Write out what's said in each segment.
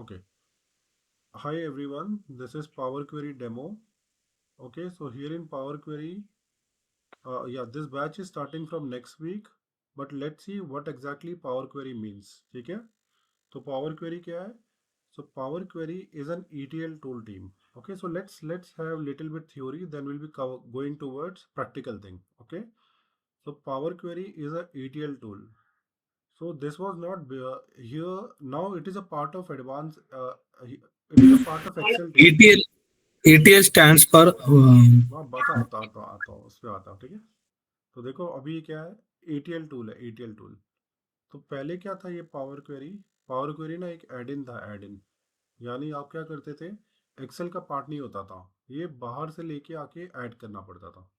Okay. Hi everyone, this is Power Query demo. Okay, so here in Power Query, this batch is starting from next week, but let's see what exactly Power Query means. ठीक है? तो Power Query क्या है? So Power Query is an ETL tool team. Okay, so let's have little bit theory, then we'll be going towards practical thing. Okay, so Power Query is a ETL tool. So this was not here. Now it is a part of advanced. It is a part of Excel team. ETL ETL stands for हाँ बता आता हूँ उस पर आता हूँ, ठीक है। तो देखो अभी ये क्या है, ETL टूल है, ETL टूल। तो पहले क्या था ये पावर क्वेरी ना एक एड इन था, एड इन। यानी आप क्या करते थे, एक्सेल का पार्ट नहीं होता था, ये बाहर से लेके आके ऐड करना पड़ता था,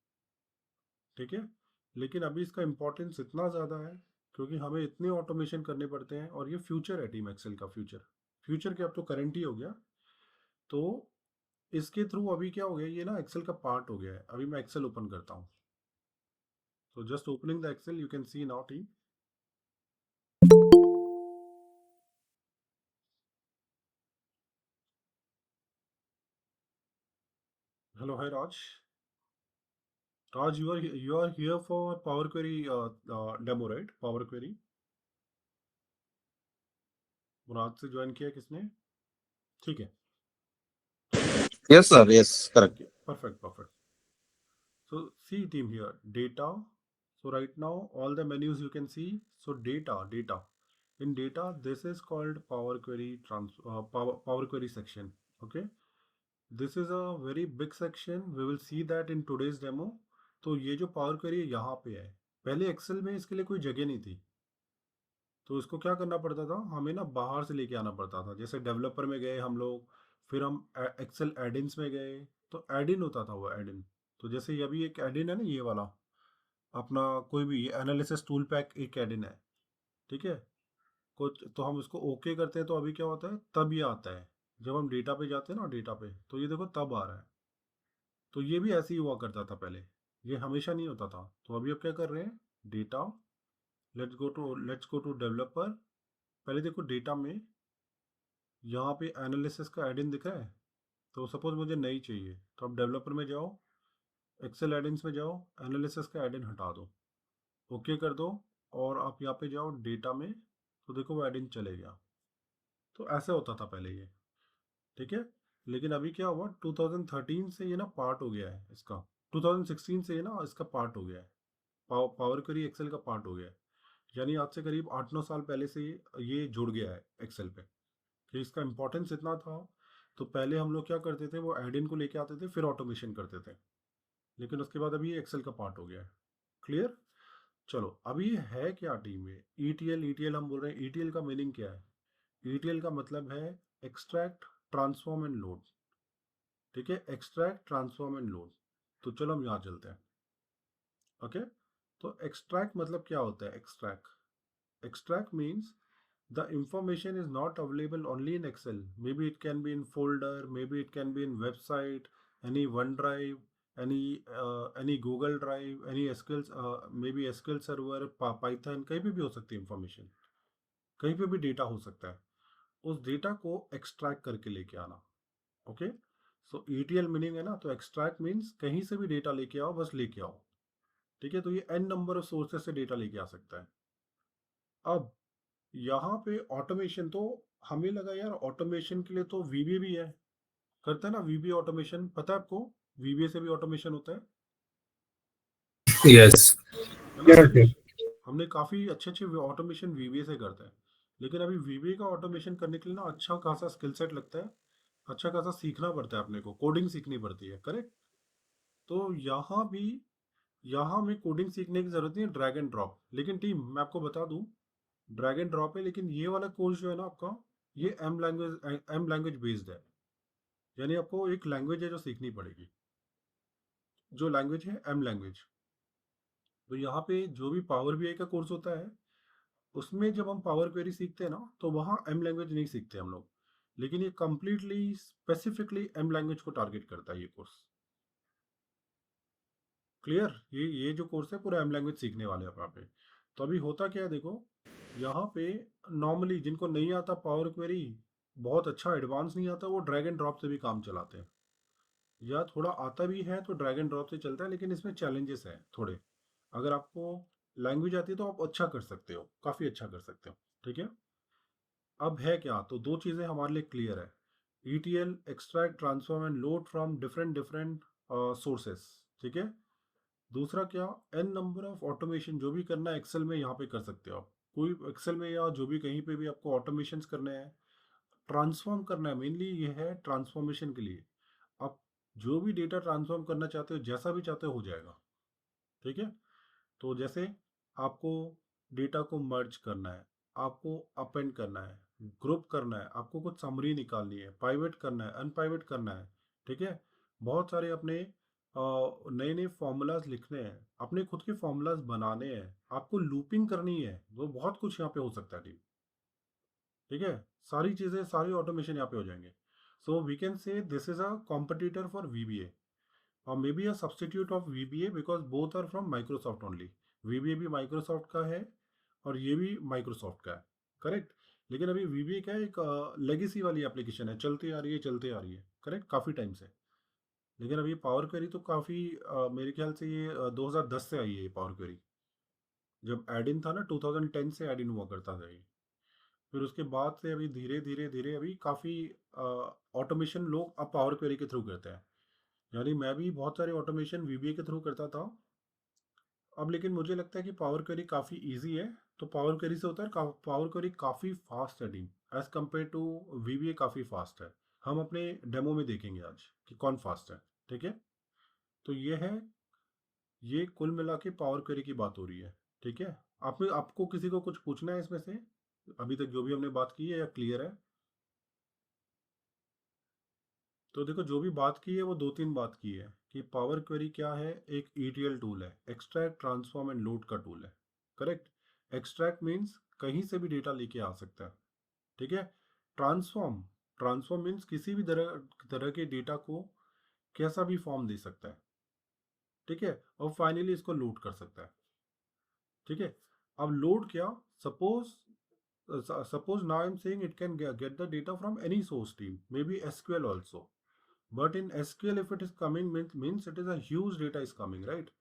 ठीक है। लेकिन अभी इसका इम्पोर्टेंस इतना ज़्यादा है क्योंकि हमें इतने ऑटोमेशन करने पड़ते हैं, और ये फ्यूचर है टीम एक्सेल का, फ्यूचर फ्यूचर के अब तो करंट ही हो गया। तो इसके थ्रू अभी क्या हो गया, ये ना एक्सेल का पार्ट हो गया है। अभी मैं एक्सेल ओपन करता हूँ। So just opening the Excel, you can see now team. Hello, hi Raj. Raj, you are here for Power Query demo, right? Power Query. मुराद से ज्वाइन किया किसने? ठीक है। तो Yes, sir. Yes, correct. okay, perfect. So see team here, data. So right now all the menus you can see. So data. In data, this is called Power Query Power Query section. Okay. This is a very big section. We will see that in today's demo. तो ये जो power query है यहाँ पे है। पहले Excel में इसके लिए कोई जगह नहीं थी, तो इसको क्या करना पड़ता था, हमें ना बाहर से लेके आना पड़ता था। जैसे डेवलपर में गए हम लोग, फिर हम एक्सेल एडिन्स में गए, तो एडिन होता था वो एडिन। तो जैसे ये अभी एक एडिन है ना, ये वाला अपना कोई भी एनालिसिस टूल पैक एक एडिन है, ठीक है। कुछ तो हम इसको ओके करते हैं तो अभी क्या होता है, तब ये आता है जब हम डेटा पे जाते हैं ना, डेटा पे तो ये देखो तब आ रहा है। तो ये भी ऐसे ही हुआ करता था पहले, ये हमेशा नहीं होता था। तो अभी अब क्या कर रहे हैं, data, let's go to developer. पहले देखो डेटा में यहाँ पे एनालिसिस का एडिन दिख रहा है। तो सपोज मुझे नहीं चाहिए, तो आप डेवलपर में जाओ, एक्सेल एडिन्स में जाओ, एनालिसिस का एडिन हटा दो, ओके कर दो, और आप यहाँ पे जाओ डेटा में, तो देखो वो एडिन चले गया। तो ऐसे होता था पहले ये, ठीक है। लेकिन अभी क्या हुआ, 2013 से ये ना पार्ट हो गया है इसका, 2016 से ये ना इसका पार्ट हो गया है, पावर क्वेरी एक्सेल का पार्ट हो गया है। यानी आज से करीब 8-9 साल पहले से ये जुड़ गया है एक्सेल पे। कि इसका इंपॉर्टेंस इतना था, तो पहले हम लोग क्या करते थे, वो एड इन को लेके आते थे, फिर ऑटोमेशन करते थे। लेकिन उसके बाद अभी ये एक्सेल का पार्ट हो गया है। क्लियर। चलो अभी ये है क्या टीम में, ईटीएल। ईटीएल हम बोल रहे हैं, ईटीएल का मीनिंग क्या है? ईटीएल का मतलब है एक्सट्रैक्ट, ट्रांसफॉर्म एंड लोड, ठीक है। Extract, transform and load. तो चलो हम यहाँ चलते हैं। ओके, तो एक्सट्रैक्ट मतलब क्या होता है, extract means the information is not available only in Excel. Maybe it can be in folder, maybe it can be in website, any OneDrive, any Google Drive, any SQL, maybe SQL server, Python, कहीं पे भी हो सकती है information, कहीं पे भी data हो सकता है। उस डेटा को एक्सट्रैक्ट करके लेके आना। ओके, सो ईटीएल मीनिंग है ना, तो एक्सट्रैक्ट मीन्स कहीं से भी डेटा लेके आओ, बस लेके आओ, ठीक है। तो ये एन नंबर ऑफ सोर्सेस से डेटा लेके आ सकता है। अब यहाँ पे ऑटोमेशन, तो हमें लगा यार ऑटोमेशन के लिए तो वीबीए भी है, करता है ना वीबीए ऑटोमेशन, पता है आपको? वीबीए से भी ऑटोमेशन होता Yes. है ना। Yes, हमने yes. हमने काफ़ी अच्छे अच्छे ऑटोमेशन वीबीए से करते हैं। लेकिन अभी वीबीए का ऑटोमेशन करने के लिए ना अच्छा खासा स्किल सेट लगता है, अच्छा खासा सीखना पड़ता है, अपने को कोडिंग सीखनी पड़ती है, करेक्ट। तो यहाँ में कोडिंग सीखने की जरूरत नहीं है, ड्रैग एंड ड्रॉप। लेकिन टीम मैं आपको बता दूं, ड्रैग एंड ड्रॉप है, लेकिन ये वाला कोर्स जो है ना आपका, ये एम लैंग्वेज बेस्ड है। यानी आपको एक लैंग्वेज है जो सीखनी पड़ेगी, जो लैंग्वेज है एम लैंग्वेज। तो यहाँ पे जो भी पावर बीआई का कोर्स होता है, उसमें जब हम पावर क्वेरी सीखते हैं ना, तो वहाँ एम लैंग्वेज नहीं सीखते हम लोग। लेकिन ये कम्प्लीटली स्पेसिफिकली एम लैंग्वेज को टारगेट करता है ये कोर्स। क्लियर। ये जो कोर्स है पूरा एम लैंग्वेज सीखने वाले हैं यहाँ पे। तो अभी होता क्या है देखो, यहाँ पे नॉर्मली जिनको नहीं आता पावर क्वेरी, बहुत अच्छा एडवांस नहीं आता, वो ड्रैग एंड ड्रॉप से भी काम चलाते हैं, या थोड़ा आता भी है तो ड्रैग एंड ड्रॉप से चलता है, लेकिन इसमें चैलेंजेस हैं थोड़े। अगर आपको लैंग्वेज आती है तो आप अच्छा कर सकते हो, काफ़ी अच्छा कर सकते हो। ठीक है, अब है क्या, तो दो चीज़ें हमारे लिए क्लियर है। ETL, extract transform and load from different different sources. ठीक है, दूसरा क्या, एन नंबर ऑफ ऑटोमेशन जो भी करना है एक्सेल में यहाँ पे कर सकते हो आप। कोई एक्सेल में या जो भी कहीं पे भी आपको ऑटोमेशन करने हैं, ट्रांसफॉर्म करना है, मेनली ये है ट्रांसफॉर्मेशन के लिए। आप जो भी डेटा ट्रांसफॉर्म करना चाहते हो, जैसा भी चाहते हो, हो जाएगा। ठीक है, तो जैसे आपको डेटा को मर्ज करना है, आपको अपेंड करना है, ग्रुप करना है, आपको कुछ समरी निकालनी है, पाइवेट करना है, अनपाइवेट करना है। ठीक है, बहुत सारे अपने नए नए फॉर्मूलाज लिखने हैं, अपने खुद के फॉर्मूलाज बनाने हैं, आपको लूपिंग करनी है, वो बहुत कुछ यहाँ पे हो सकता है टीम। ठीक है, सारी चीज़ें, सारी ऑटोमेशन यहाँ पे हो जाएंगे। So we can say this is a competitor for VBA, or maybe a substitute of VBA, because both are from Microsoft only। VBA भी Microsoft का है और ये भी Microsoft का है, करेक्ट। लेकिन अभी VBA क्या है, एक लेगेसी वाली एप्लीकेशन है, चलती आ रही है, चलते आ रही है, करेक्ट, काफ़ी टाइम से। लेकिन अभी पावर क्वेरी तो काफ़ी मेरे ख्याल से ये 2010 से आई है, ये पावर क्वेरी। जब एड इन था ना, 2010 से एड इन हुआ करता था ये। फिर उसके बाद से अभी धीरे धीरे धीरे अभी काफ़ी ऑटोमेशन लोग अब पावर क्वेरी के थ्रू करते हैं। यानी मैं भी बहुत सारे ऑटोमेशन VBA के थ्रू करता था। अब लेकिन मुझे लगता है कि पावर क्वेरी काफ़ी इजी है, तो पावर क्वेरी से होता है, पावर क्वेरी काफ़ी फास्ट है team, as compare to VBA काफ़ी फास्ट है। हम अपने डेमो में देखेंगे आज कि कौन फास्ट है। ठीक है, तो ये है, ये कुल मिला के पावर क्वेरी की बात हो रही है। ठीक है, आपको किसी को कुछ पूछना है इसमें से, अभी तक जो भी हमने बात की है, या क्लियर है? तो देखो, जो भी बात की है वो दो तीन बात की है कि पावर क्वेरी क्या है, एक ETL टूल है, एक्सट्रैक्ट ट्रांसफॉर्म एंड लोड का टूल है, करेक्ट। एक्सट्रैक्ट मीन्स कहीं से भी डेटा लेके आ सकता है। ठीक है, ट्रांसफॉर्म, ट्रांसफॉर्म मीन्स किसी भी तरह के डेटा को कैसा भी फॉर्म दे सकता है। ठीक है, और फाइनली इसको लोड कर सकता है। ठीक है, अब लोड क्या, suppose suppose now I am saying it can get the data from any source team, may be SQL also. But in SQL, if it is coming, means it is a huge data is coming, right?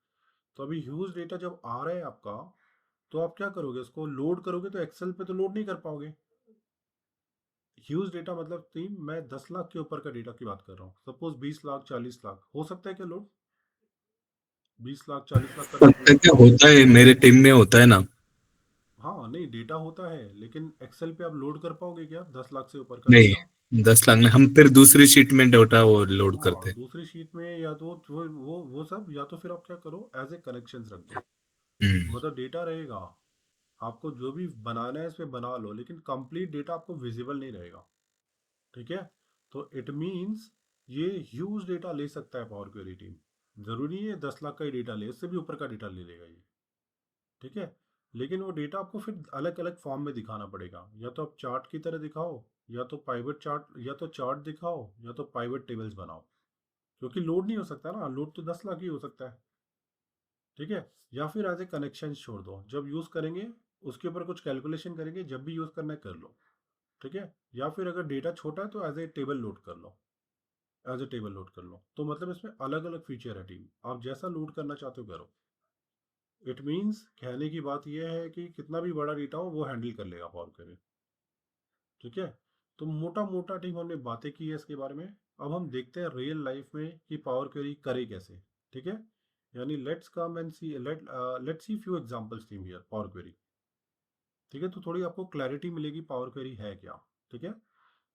तो अभी huge data जब आ रहा है आपका, तो आप क्या करोगे, उसको लोड करोगे, तो एक्सेल पे तो लोड नहीं कर पाओगे। ह्यूज डेटा मतलब टीम, मैं 10 लाख के ऊपर का डेटा की बात कर रहा हूँ, सपोज 20 लाख 40 लाख, हो सकता है क्या लोड, 20 लाख 40 लाख का डेटा पता है लोड? क्या होता है, मेरे टीम में होता है ना। हाँ, नहीं डेटा होता है, लेकिन एक्सेल पे आप लोड कर पाओगे क्या 10 लाख से ऊपर का डेटा? नहीं, 10 लाख में हम फिर दूसरी शीट में डेटा वो लोड करते हाँ, हैं। दूसरी शीट में, या तो वो सब, या तो फिर आप क्या करो, एज ए कनेक्शन रख दो। हम्म। मतलब डेटा रहेगा, आपको जो भी बनाना है इसमें बना लो, लेकिन कंप्लीट डेटा आपको विजिबल नहीं रहेगा। ठीक है, तो इट मीन्स ये ह्यूज डेटा ले सकता है पावर क्वेरी टीम। जरूरी है 10 लाख का ही डेटा ले, इससे भी ऊपर का डेटा ले लेगा ये। ठीक है, लेकिन वो डेटा आपको फिर अलग अलग फॉर्म में दिखाना पड़ेगा, या तो आप चार्ट की तरह दिखाओ, या तो पाइवेट चार्ट, या तो चार्ट दिखाओ, या तो पाइवेट टेबल्स बनाओ। क्योंकि लोड नहीं हो सकता ना, लोड तो 10 लाख ही हो सकता है। ठीक है, या फिर एज ए कनेक्शन छोड़ दो, जब यूज करेंगे उसके ऊपर कुछ कैलकुलेशन करेंगे, जब भी यूज करना है कर लो। ठीक है, या फिर अगर डेटा छोटा है तो एज ए टेबल लोड कर लो, एज ए टेबल लोड कर लो। तो मतलब इसमें अलग अलग फीचर है टीम, आप जैसा लोड करना चाहते हो करो। इट मीन्स कहने की बात यह है कि कितना भी बड़ा डेटा हो वो हैंडल कर लेगा पावर क्वेरी। ठीक है, तो मोटा मोटा टीम हमने बातें की है इसके बारे में। अब हम देखते हैं रियल लाइफ में कि पावर क्वेरी करे कैसे। ठीक है, यानी let's come and see, let's see few examples team here power query. ठीक है, तो थोड़ी आपको क्लैरिटी मिलेगी पावर क्वेरी है क्या। ठीक है,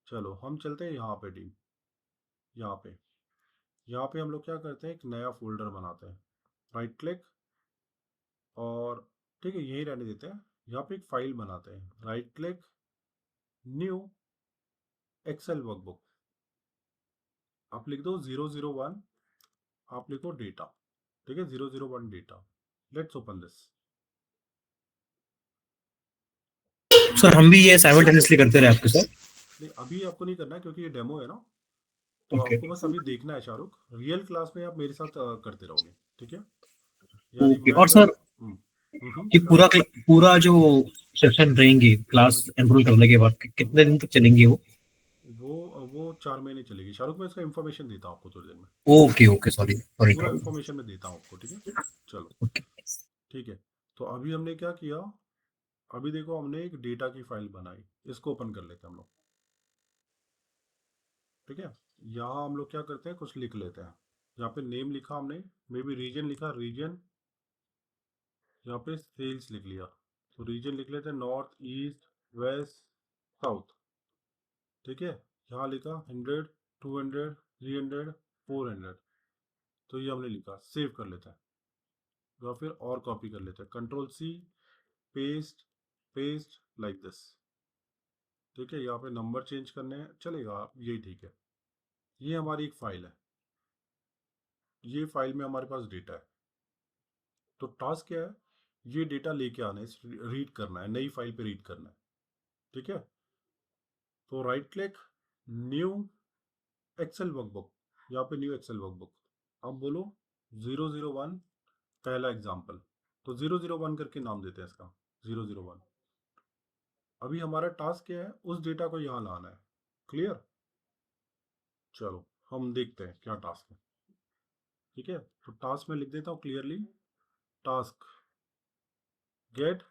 चलो हम चलते हैं यहाँ पे टीम, यहाँ पे, यहाँ पे हम लोग क्या करते हैं, एक नया फोल्डर बनाते हैं, राइट क्लिक, और ठीक है यही रहने देते हैं। यहाँ पे एक फाइल बनाते हैं, right click, new, Excel workbook, आप लिख दो 001, आप लिखो डेटा। ठीक है, 001 data, let's open this. Sir हम भी ये साइमल्टेनियसली करते रहे आपके साथ। नहीं, अभी आपको नहीं करना है क्योंकि ये डेमो है ना, तो ओके। आपको बस अभी देखना है शाहरुख, रियल क्लास में आप मेरे साथ करते रहोगे। ठीक है, यानी ओके, मैं और कर, सर हम्म। ये पूरा जो सेशन रहेंगी क्लास एनरोल करने के बाद कितने दिन तक चलेंगी वो? लगभग 4 महीने चलेगी। शाहरुख, मैं इसका इन्फॉर्मेशन देता हूँ आपको थोड़ी देर में, ओके ओके, सॉरी सॉरी। पूरा इन्फॉर्मेशन मैं देता हूँ आपको, ठीक है। चलो ओके ठीक है। तो अभी हमने क्या किया, अभी देखो हमने एक डेटा की फाइल बनाई, इसको ओपन कर लेते हैं हम लोग, ठीक है। यहाँ हम लोग क्या करते हैं, कुछ लिख लेते हैं। यहाँ पे नेम लिखा हमने, मे बी रीजन लिखा, रीजन, यहाँ पे सेल्स लिख लिया। तो रीजन लिख लेते हैं, नॉर्थ, ईस्ट, वेस्ट, साउथ, ठीक है। यहाँ लिखा 100, 200, 300, 400। तो ये हमने लिखा, सेव कर लेते हैं, या फिर और कॉपी कर लेते हैं, control C, paste, paste like this, ठीक है। यहाँ पे नंबर चेंज करने हैं, चलेगा, यही ठीक है। ये हमारी एक फाइल है, ये फाइल में हमारे पास डेटा है। तो टास्क क्या है, ये डेटा लेके आना है, रीड करना है, नई फाइल पे रीड करना है, ठीक है। तो right click, new Excel workbook, यहाँ पे न्यू एक्सेल वर्कबुक। अब बोलो 001 पहला एग्जाम्पल, तो 001 करके नाम देते हैं इसका, 001। अभी हमारा टास्क क्या है, उस डेटा को यहाँ लाना है, क्लियर। चलो हम देखते हैं क्या टास्क है, ठीक है। तो टास्क में लिख देता हूँ clearly, task gate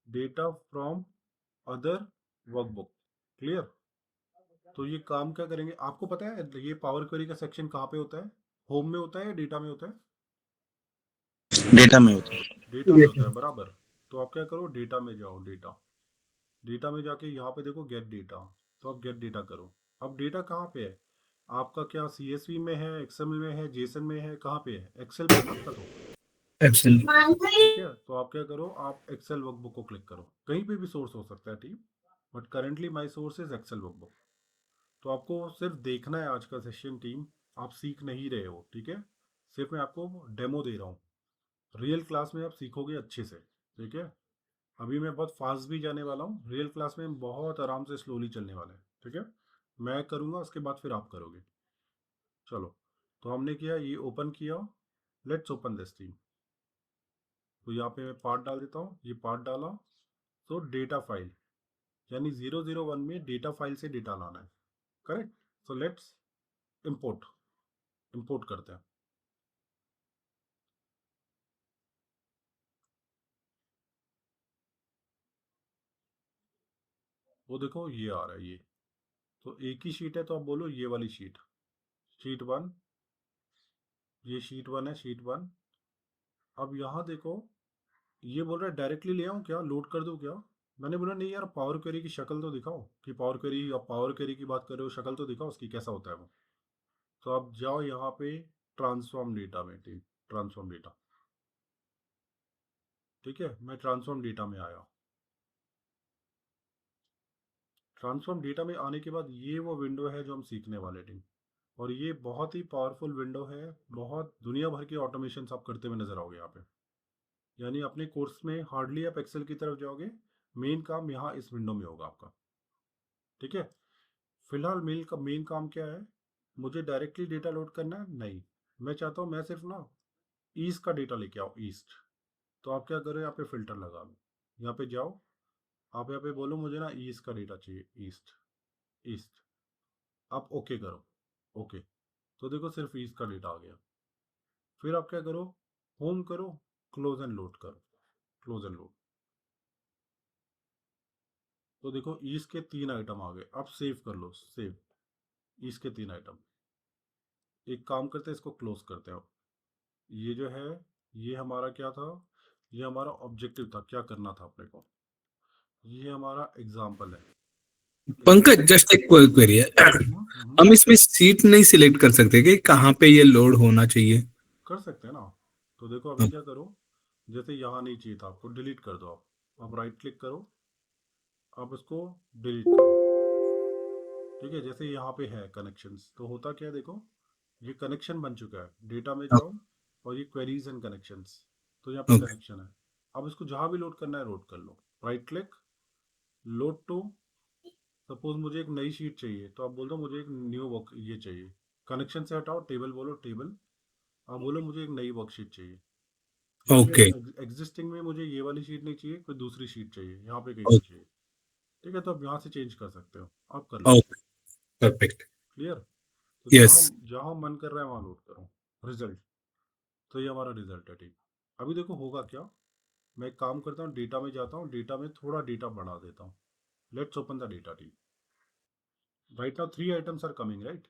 data from other workbook, clear. तो ये काम क्या करेंगे, आपको पता है ये पावर क्वेरी का सेक्शन कहाँ पे होता है, होम में होता है या डेटा में होता है? डेटा में होता है। डेटा में होता है, बराबर। तो आप क्या करो, डेटा में जाओ, डेटा, डेटा में जाके यहाँ पे देखो गेट डेटा, तो आप गेट डेटा करो। अब डेटा कहाँ पे है आपका, क्या CSV में है, एक्सएमएल में है, जेसन में है, कहाँ पे है, एक्सेल पे ना आपका, तो एक्सेल। ठीक है। तो आप क्या करो, आप एक्सेल वर्कबुक को क्लिक करो, कहीं पे भी सोर्स हो सकता है team, but currently my source is Excel workbook. तो आपको सिर्फ देखना है आज का सेशन टीम, आप सीख नहीं रहे हो, ठीक है। सिर्फ मैं आपको डेमो दे रहा हूँ, रियल क्लास में आप सीखोगे अच्छे से, ठीक है। अभी मैं बहुत फास्ट भी जाने वाला हूँ, रियल क्लास में हम बहुत आराम से स्लोली चलने वाले हैं, ठीक है। मैं करूँगा, उसके बाद फिर आप करोगे। चलो, तो हमने किया, ये ओपन किया, लेट्स ओपन दिस टीम। तो यहाँ पे मैं पार्ट डाल देता हूँ, ये पार्ट डाला। तो डेटा फाइल, यानी 001 में डेटा फाइल से डेटा लाना है, correct. So let's import, import करते हैं। वो देखो ये आ रहा है, ये तो एक ही शीट है, तो आप बोलो ये वाली शीट, शीट 1, ये शीट 1 है, शीट 1। अब यहाँ देखो, ये बोल रहा है डायरेक्टली ले आऊँ क्या, लोड कर दूँ क्या। मैंने बोला नहीं यार, पावर क्वेरी की शक्ल तो दिखाओ, कि पावर क्वेरी, आप पावर क्वेरी की बात कर रहे हो, शक्ल तो दिखाओ उसकी, कैसा होता है वो। तो आप जाओ यहाँ पे ट्रांसफॉर्म डेटा में, ठीक, ट्रांसफॉर्म डेटा, ठीक है। मैं ट्रांसफॉर्म डेटा में आया। ट्रांसफॉर्म डेटा में आने के बाद ये वो विंडो है जो हम सीखने वाले थे, और ये बहुत ही पावरफुल विंडो है, बहुत दुनिया भर के ऑटोमेशन आप करते हुए नजर आओगे यहाँ पे। यानी अपने कोर्स में हार्डली आप एक्सेल की तरफ जाओगे, मेन काम यहाँ इस विंडो में होगा आपका, ठीक है। फिलहाल मेन काम क्या है, मुझे डायरेक्टली डेटा लोड करना है नहीं, मैं चाहता हूँ मैं सिर्फ ना ईस्ट का डेटा लेके आओ, ईस्ट। तो आप क्या करो, यहाँ पे फिल्टर लगा लो, यहाँ पे जाओ, आप यहाँ पे बोलो मुझे ना ईस्ट का डेटा चाहिए, ईस्ट, ईस्ट। आप ओके करो, ओके। तो देखो सिर्फ ईस्ट का डेटा आ गया। फिर आप क्या करो, होम करो, क्लोज एंड लोड करो, क्लोज एंड लोड। तो देखो ईस्ट के 3 आइटम आ गए, अब सेव कर लो, सेव, ईस्ट के 3 आइटम। एक काम करते हैं, इसको क्लोज करते हैं। ये जो है, ये हमारा क्या था, ये हमारा ऑब्जेक्टिव था, क्या करना था अपने को, ये हमारा एग्जाम्पल है। पंकज, जस्ट एक क्वेरी है। हम्म, हम इसमें सीट नहीं सिलेक्ट कर सकते कि कहाँ पे ये लोड होना चाहिए? कर सकते हैं ना। तो देखो अभी क्या करो, जैसे यहाँ नहीं चाहिए था आपको, डिलीट कर दो आप राइट क्लिक करो, आप इसको डिलीट करो, ठीक है। जैसे यहाँ पे है कनेक्शंस, तो होता क्या है देखो, ये कनेक्शन बन चुका है, डेटा में जाओ, और ये क्वेरीज एंड कनेक्शंस, तो यहाँ पे ओके कनेक्शन है। अब इसको जहाँ भी लोड करना है लोड कर लो, right click, load to. Suppose मुझे एक नई शीट चाहिए, तो आप बोल दो मुझे एक न्यू वर्क ये चाहिए, कनेक्शन से हटाओ, टेबल बोलो टेबल, आप बोलो मुझे एक नई वर्कशीट चाहिए, या फिर ओके एग्जिस्टिंग में मुझे ये वाली शीट नहीं चाहिए, कोई दूसरी शीट चाहिए, यहाँ पे कहीं पे ओके चाहिए, ठीक है। तो आप यहाँ से चेंज कर सकते हो, आप कर लो। परफेक्ट। क्लियर? तो Yes. जहाँ मन कर रहा है वहाँ लोड करो रिजल्ट। तो ये हमारा रिजल्ट है टीम। अभी देखो होगा क्या, मैं एक काम करता हूँ, डेटा में जाता हूँ, डेटा में थोड़ा डेटा बढ़ा देता हूँ। Let's open the data team. Right now 3 items are coming, right?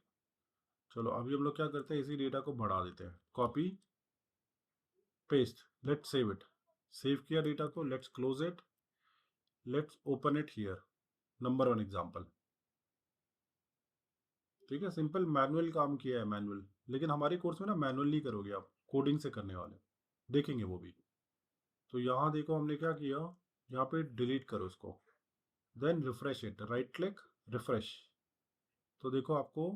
चलो अभी हम लोग क्या करते हैं, इसी डेटा को बढ़ा देते हैं, copy paste, let's save it. Save किया डेटा को, let's close it, let's open it here. Number 1 example. ठीक है, सिंपल मैनुअल काम किया है, मैनुअल। लेकिन हमारे कोर्स में ना मैनुअल नहीं करोगे आप, कोडिंग से करने वाले, देखेंगे वो भी। तो यहाँ देखो हमने क्या किया, यहाँ पे डिलीट करो इसको, then refresh it, right click, refresh. तो देखो आपको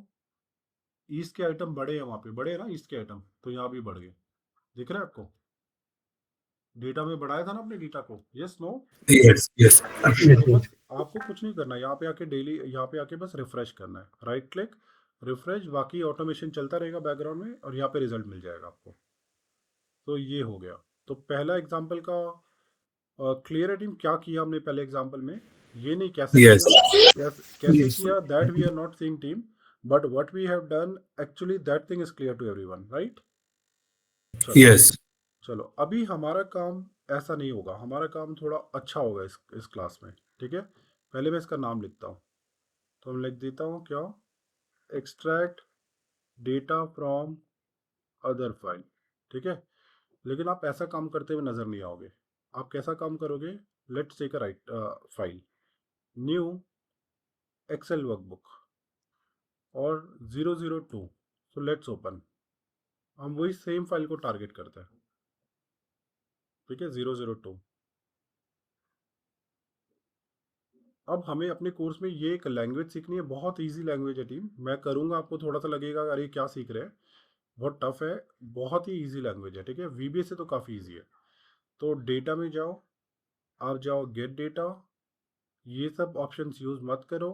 ईस्ट के आइटम बड़े हैं, वहाँ पे बड़े हैं ना ईस्ट के आइटम, तो यहाँ भी बढ़ गए। दिख रहा है आपको? डेटा में बढ़ाया था ना अपने डेटा को, यस नो? Yes. Yes. तो बस आपको कुछ नहीं करना, यहाँ पे आके डेली, यहाँ पे आके बस रिफ्रेश करना है, राइट क्लिक, रिफ्रेश, बाकी ऑटोमेशन चलता रहेगा बैकग्राउंड में, और यहाँ पे रिजल्ट मिल जाएगा आपको। तो ये हो गया। तो पहला एग्जाम्पल का क्लियर है टीम, क्या किया हमने पहले एग्जाम्पल में, ये नहीं कैसे Yes. किया, कैसे Yes. किया, that we are not seeing team, but what we have done actually that thing is clear to everyone, right? चलो Yes. चलो अभी हमारा काम ऐसा नहीं होगा, हमारा काम थोड़ा अच्छा होगा इस क्लास में। ठीक है, पहले मैं इसका नाम लिखता हूँ। तो मैं लिख देता हूँ क्या, extract data from other file. ठीक है, लेकिन आप ऐसा काम करते हुए नजर नहीं आओगे। आप कैसा काम करोगे, let's take a right file, new Excel workbook और 002। So let's open. हम वही सेम फाइल को टारगेट करते हैं। ठीक है, 002। अब हमें अपने कोर्स में ये एक लैंग्वेज सीखनी है, बहुत इजी लैंग्वेज है टीम। मैं करूँगा, आपको थोड़ा सा लगेगा अरे क्या सीख रहे हैं, बहुत टफ है, बहुत ही इजी लैंग्वेज है। ठीक है, वीबीएस से तो काफ़ी इजी है। तो डेटा में जाओ, आप जाओ गेट डेटा, ये सब ऑप्शंस यूज मत करो।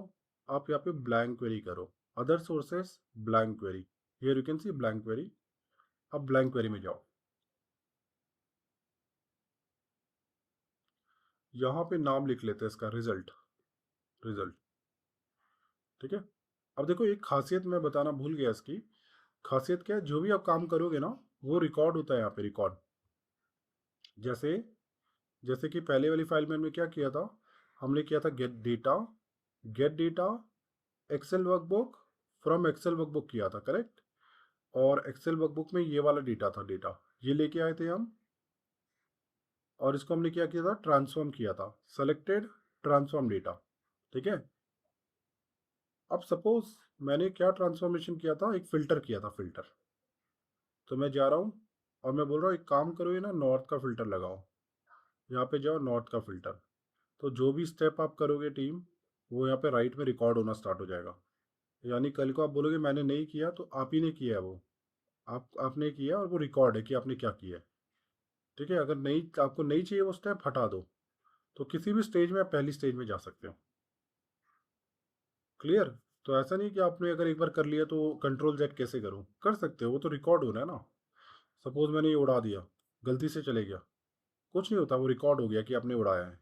आप यहाँ पे ब्लैंक क्वेरी करो, other sources blank query, here you can see blank query. अब ब्लैंक क्वेरी में जाओ, यहाँ पे नाम लिख लेते हैं इसका, रिजल्ट, रिजल्ट। ठीक है, अब देखो एक खासियत मैं बताना भूल गया इसकी। खासियत क्या है, जो भी आप काम करोगे ना वो रिकॉर्ड होता है यहाँ पे, रिकॉर्ड। जैसे जैसे कि पहले वाली फाइल में हमने क्या किया था, हमने किया था get data, get data Excel workbook, from Excel workbook किया था, करेक्ट? और एक्सेल वर्कबुक में ये वाला डेटा था, डेटा ये लेके आए थे हम, और इसको हमने क्या किया था, ट्रांसफॉर्म किया था, सेलेक्टेड ट्रांसफॉर्म डेटा। ठीक है, अब सपोज मैंने क्या ट्रांसफॉर्मेशन किया था, एक फिल्टर किया था, फिल्टर। तो मैं जा रहा हूँ और मैं बोल रहा हूँ एक काम करो, ये ना नॉर्थ का फिल्टर लगाओ, यहाँ पे जाओ नॉर्थ का फिल्टर। तो जो भी स्टेप आप करोगे टीम, वो यहाँ पे राइट में रिकॉर्ड होना स्टार्ट हो जाएगा। यानी कल को आप बोलोगे मैंने नहीं किया, तो आप ही ने किया है वो, आपने किया और वो रिकॉर्ड है कि आपने क्या किया है। ठीक है, अगर नहीं, आपको नहीं चाहिए वो स्टेप, हटा दो। तो किसी भी स्टेज में आप पहली स्टेज में जा सकते हो। क्लियर? तो ऐसा नहीं कि आपने अगर एक बार कर लिया तो कंट्रोल जेड कैसे करूं, कर सकते हो, वो तो रिकॉर्ड हो रहा है ना। सपोज मैंने ये उड़ा दिया, गलती से चले गया, कुछ नहीं होता, वो रिकॉर्ड हो गया कि आपने उड़ाया है।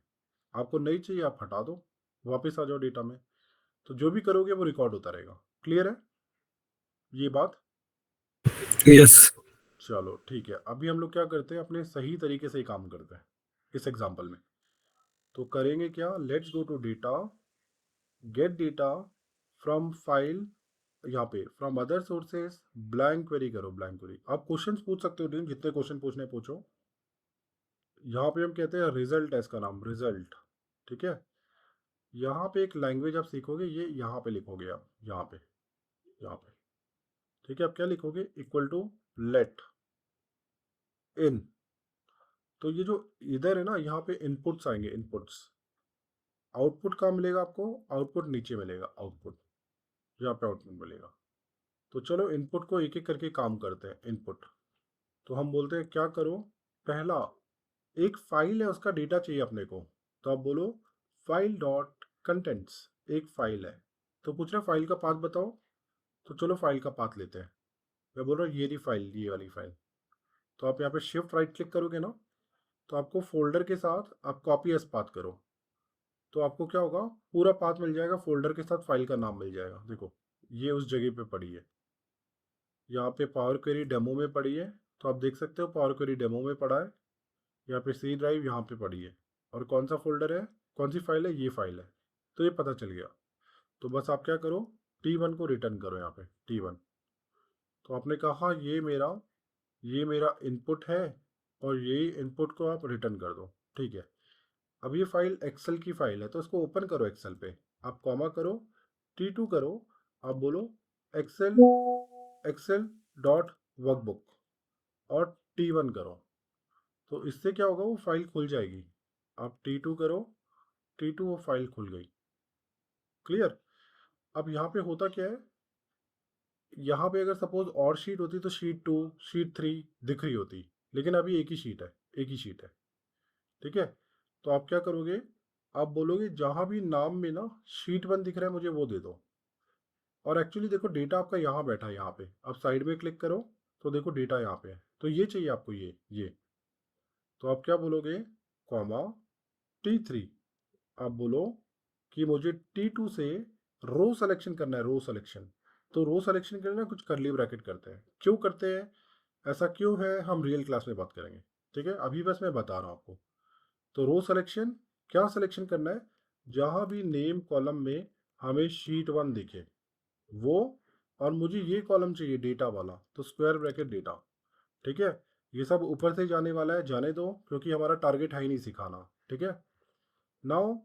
आपको नहीं चाहिए आप हटा दो, वापस आ जाओ डेटा में। तो जो भी करोगे वो रिकॉर्ड होता रहेगा। क्लियर है ये बात? Yes. चलो ठीक है, अभी हम लोग क्या करते हैं, अपने सही तरीके से ही काम करते हैं इस एग्जाम्पल में। तो करेंगे क्या, let's go to data, get data from file, यहाँ पे from other sources, blank query करो, ब्लैंक क्वेरी। आप क्वेश्चंस पूछ सकते हो टीम, जितने क्वेश्चन पूछने पूछो। यहाँ पे हम कहते हैं रिजल्ट है इसका नाम, रिजल्ट। ठीक है, यहाँ पे एक लैंग्वेज आप सीखोगे, ये यहाँ पे लिखोगे आप, यहाँ पे, यहाँ पे। ठीक है, आप क्या लिखोगे, इक्वल टू लेट इन। तो ये जो इधर है ना, यहाँ पे इनपुट्स आएंगे, इनपुट्स। आउटपुट कहाँ मिलेगा आपको, आउटपुट नीचे मिलेगा, आउटपुट यहाँ पे आउटपुट मिलेगा। तो चलो इनपुट को एक एक करके काम करते हैं, इनपुट। तो हम बोलते हैं क्या करो, पहला एक फाइल है, उसका डेटा चाहिए अपने को। तो आप बोलो फाइल डॉट कंटेंट्स, एक फाइल है। तो पूछ रहे फाइल का पाथ बताओ, तो चलो फाइल का पाथ लेते हैं। मैं बोल रहा हूँ ये रही फाइल, ये वाली फाइल। तो आप यहाँ पे शिफ्ट राइट क्लिक करोगे ना, तो आपको फोल्डर के साथ आप कॉपी एज पाथ करो, तो आपको क्या होगा, पूरा पाथ मिल जाएगा, फोल्डर के साथ फाइल का नाम मिल जाएगा। देखो ये उस जगह पे पड़ी है, यहाँ पे पावर क्वेरी डेमो में पड़ी है, तो आप देख सकते हो पावर क्वेरी डेमो में पड़ा है, यहाँ पे सी ड्राइव यहाँ पे पड़ी है, और कौन सा फोल्डर है, कौन सी फाइल है, ये फाइल है। तो ये पता चल गया। तो बस आप क्या करो, T1 को रिटर्न करो यहाँ पे T1। तो आपने कहा ये मेरा इनपुट है, और यही इनपुट को आप रिटर्न कर दो, ठीक है। अब ये फाइल एक्सेल की फाइल है, तो इसको ओपन करो एक्सेल पे, आप कॉमा करो, T2 करो, आप बोलो एक्सेल एक्सेल डॉट वर्कबुक, और T1 करो। तो इससे क्या होगा, वो फाइल खुल जाएगी। आप T2 करो, T2 वो फाइल खुल गई। क्लियर। अब यहाँ पे होता क्या है, यहाँ पे अगर सपोज और शीट होती तो शीट 2 शीट 3 दिख रही होती, लेकिन अभी एक ही शीट है, एक ही शीट है, ठीक है। तो आप क्या करोगे, आप बोलोगे जहाँ भी नाम में ना शीट 1 दिख रहा है मुझे वो दे दो। और एक्चुअली देखो डेटा आपका यहाँ बैठा है, यहाँ पे आप साइड में क्लिक करो तो देखो डेटा यहाँ पे है, तो ये चाहिए आपको, ये। तो आप क्या बोलोगे, कॉमा T3, आप बोलो कि मुझे T2 से रो सिलेक्शन करना है, रो सिलेक्शन। तो रो सिलेक्शन करना कुछ करली ब्रैकेट करते हैं, क्यों करते हैं, ऐसा क्यों है, हम रियल क्लास में बात करेंगे, ठीक है। अभी बस मैं बता रहा हूँ आपको। तो रो सिलेक्शन, क्या सिलेक्शन करना है, जहां भी नेम कॉलम में हमें शीट 1 दिखे वो, और मुझे ये कॉलम चाहिए डेटा वाला, तो स्क्वायर ब्रैकेट डेटा, ठीक है। ये सब ऊपर से जाने वाला है, जाने दो, क्योंकि हमारा टारगेट है ही नहीं सिखाना, ठीक है। नाउ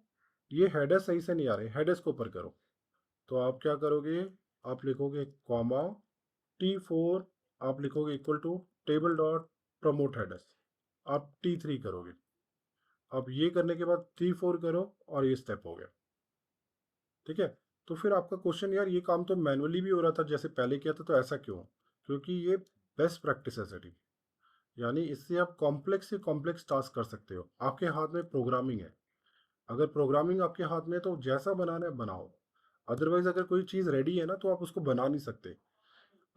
ये हेडर्स सही से नहीं आ रहे, हेडर्स को ऊपर करो। तो आप क्या करोगे, आप लिखोगे कॉमा T4, आप लिखोगे equal to table dot promote headers, आप T3 करोगे। अब ये करने के बाद T4 करो, और ये स्टेप हो गया, ठीक है। तो फिर आपका क्वेश्चन, यार ये काम तो मैनुअली भी हो रहा था जैसे पहले किया था, तो ऐसा क्यों, क्योंकि ये बेस्ट प्रैक्टिस है सेटिंग, यानी इससे आप कॉम्प्लेक्स से कॉम्प्लेक्स टास्क कर सकते हो। आपके हाथ में प्रोग्रामिंग है, अगर प्रोग्रामिंग आपके हाथ में है तो जैसा बनाना है बनाओ। अदरवाइज अगर कोई चीज़ रेडी है ना तो आप उसको बना नहीं सकते।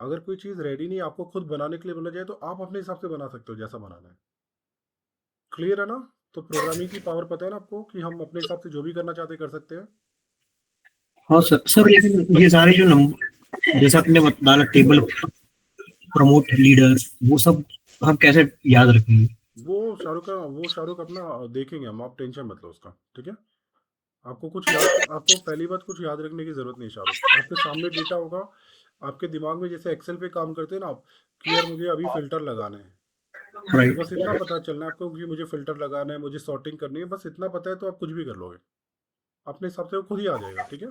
अगर कोई चीज़ रेडी नहीं, आपको खुद बनाने के लिए बोला जाए तो आप अपने हिसाब से बना सकते हो जैसा बनाना है। क्लियर है ना। तो प्रोग्रामिंग की पावर पता है ना आपको, कि हम अपने हिसाब से जो भी करना चाहते कर सकते हैं। हाँ सर सर, लेकिन ये सारे जो नंबर जैसे आपने डाला टेबल, प्रमोट लीडर्स, वो सब हम कैसे याद रखेंगे? वो शाहरुख अपना देखेंगे हम, आप टेंशन मत लो उसका, ठीक है। आपको पहली बात कुछ याद रखने की जरूरत नहीं शाहरुख, आपके सामने डेटा होगा, आपके दिमाग में जैसे एक्सेल पे काम करते हैं ना आप, कि यार मुझे अभी फिल्टर लगाना है, तो राइट। बस इतना पता चलना है आपको कि मुझे फिल्टर लगाना है, मुझे सॉर्टिंग करनी है, बस इतना पता है तो आप कुछ भी कर लोगे अपने हिसाब से, वो खुद ही आ जाएगा, ठीक है।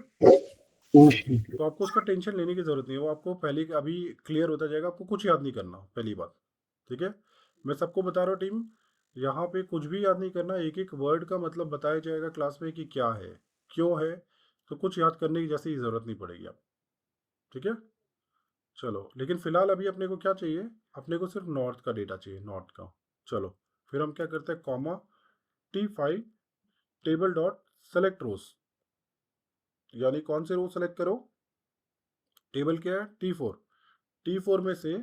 ओके। तो आपको उसका टेंशन लेने की जरूरत नहीं है, वो आपको पहले अभी क्लियर होता जाएगा, आपको कुछ याद नहीं करना पहली बात, ठीक है। मैं सबको बता रहा हूँ टीम, यहाँ पे कुछ भी याद नहीं करना, एक एक वर्ड का मतलब बताया जाएगा क्लास में कि क्या है, क्यों है, तो कुछ याद करने की जैसी जरूरत नहीं पड़ेगी आप, ठीक है। चलो, लेकिन फिलहाल अभी अपने को क्या चाहिए, अपने को सिर्फ नॉर्थ का डेटा चाहिए, नॉर्थ का। चलो, फिर हम क्या करते हैं, comma T5 table dot select rows, यानी कौन से रो सेलेक्ट करो, टेबल क्या है T4, T4 में से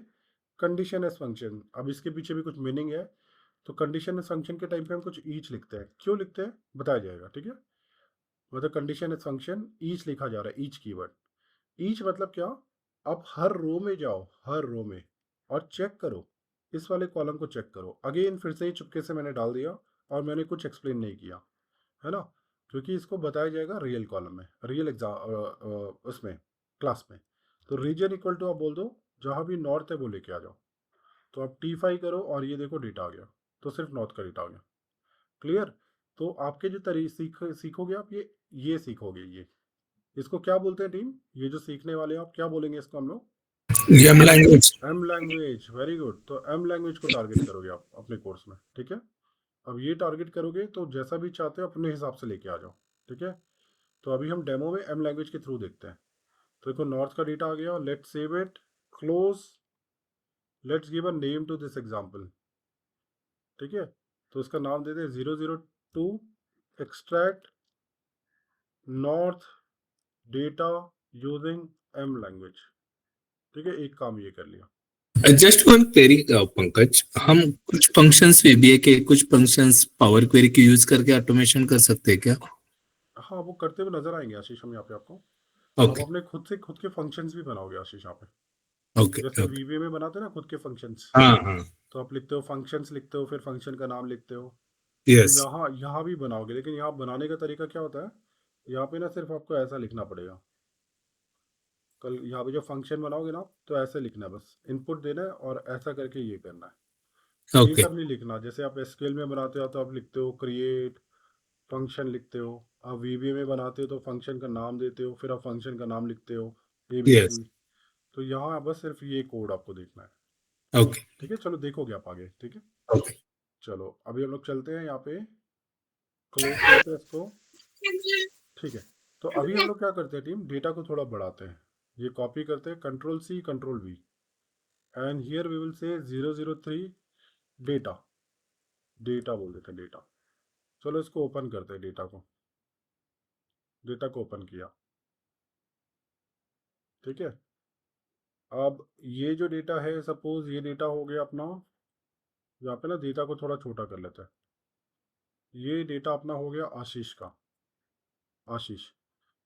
कंडीशन एस फंक्शन। अब इसके पीछे भी कुछ मीनिंग है, तो कंडीशन एस फंक्शन के टाइम पे हम कुछ ईच लिखते हैं, क्यों लिखते हैं बताया जाएगा, ठीक है। मतलब कंडीशन एस फंक्शन ईच लिखा जा रहा है, ईच कीवर्ड। ईच मतलब क्या, आप हर रो में जाओ, हर रो में, और चेक करो, इस वाले कॉलम को चेक करो। अगेन फिर से ही चुपके से मैंने डाल दिया, और मैंने कुछ एक्सप्लेन नहीं किया, है ना, क्योंकि इसको बताया जाएगा रियल कॉलम में, रियल एग्जाम उसमें क्लास में। तो रीजन इक्वल टू आप बोल दो, जहाँ भी नॉर्थ है वो लेके आ जाओ। तो आप T5 करो, और ये देखो डेटा आ गया, तो सिर्फ नॉर्थ का डेटा आ गया। क्लियर। तो आपके जो सीखोगे आप, ये सीखोगे, ये इसको क्या बोलते हैं टीम, ये जो सीखने वाले हैं आप क्या बोलेंगे इसको हम लोग, M language. M language, very good. तो एम लैंग्वेज को टारगेट करोगे आप अपने कोर्स में, ठीक है। अब ये टारगेट करोगे तो जैसा भी चाहते हो अपने हिसाब से लेके आ जाओ, ठीक है। तो अभी हम डेमो में एम लैंग्वेज के थ्रू देखते हैं। तो देखो नॉर्थ का डेटा आ गया, let's save it, close, let's give a name to this example, ठीक है। तो इसका नाम दे दे 002 extract north data using M language, ठीक है। एक काम ये कर लिया। जस्ट वन क्वेरी पंकज, हम कुछ फंक्शंस VBA के कुछ फंक्शंस पावर क्वेरी के यूज करके ऑटोमेशन कर सकते हैं क्या? हाँ, वो करते हुए नजर आएंगे आशीष हम यहाँ पे आपको। आप ओके अपने खुद के फंक्शंस भी बनाओगे आशीष यहाँ पे, ओके जैसे ओके वीबीए में बनाते हैं ना खुद के फंक्शंस, हाँ हाँ तो आप लिखते हो फंक्शंस लिखते हो, फिर फंक्शन का नाम लिखते हो। तो यस यहाँ भी बनाओगे, लेकिन यहाँ बनाने का तरीका क्या होता है, यहाँ पे ना सिर्फ आपको ऐसा लिखना पड़ेगा। कल यहाँ पे जब फंक्शन बनाओगे ना, तो ऐसे लिखना है, बस इनपुट देना है और ऐसा करके ये करना है। ये ओके सब नहीं लिखना। जैसे आप एसक्यूएल में बनाते हो तो आप लिखते हो क्रिएट फंक्शन लिखते हो, आप वीबीए में बनाते हो तो फंक्शन का नाम देते हो, फिर आप फंक्शन का नाम लिखते हो यस ABC। तो यहाँ बस सिर्फ ये कोड आपको देखना है। ओके ठीक है, चलो देखोगे आप आगे। ठीक है, ओके चलो अभी हम लोग चलते हैं यहाँ पे, क्लोज करते हैं इसको। ठीक है, तो अभी हम लोग क्या करते हैं टीम, डेटा को थोड़ा बढ़ाते हैं। ये कॉपी करते हैं, Ctrl+C Ctrl+V, and here we will से 003 डेटा। डेटा बोल देते हैं, डेटा। चलो इसको ओपन करते हैं, डेटा को ओपन किया। ठीक है, अब ये जो डेटा है, सपोज ये डेटा हो गया अपना, यहाँ पे ना डेटा को थोड़ा छोटा कर लेते हैं। ये डेटा अपना हो गया आशीष का, Ashish.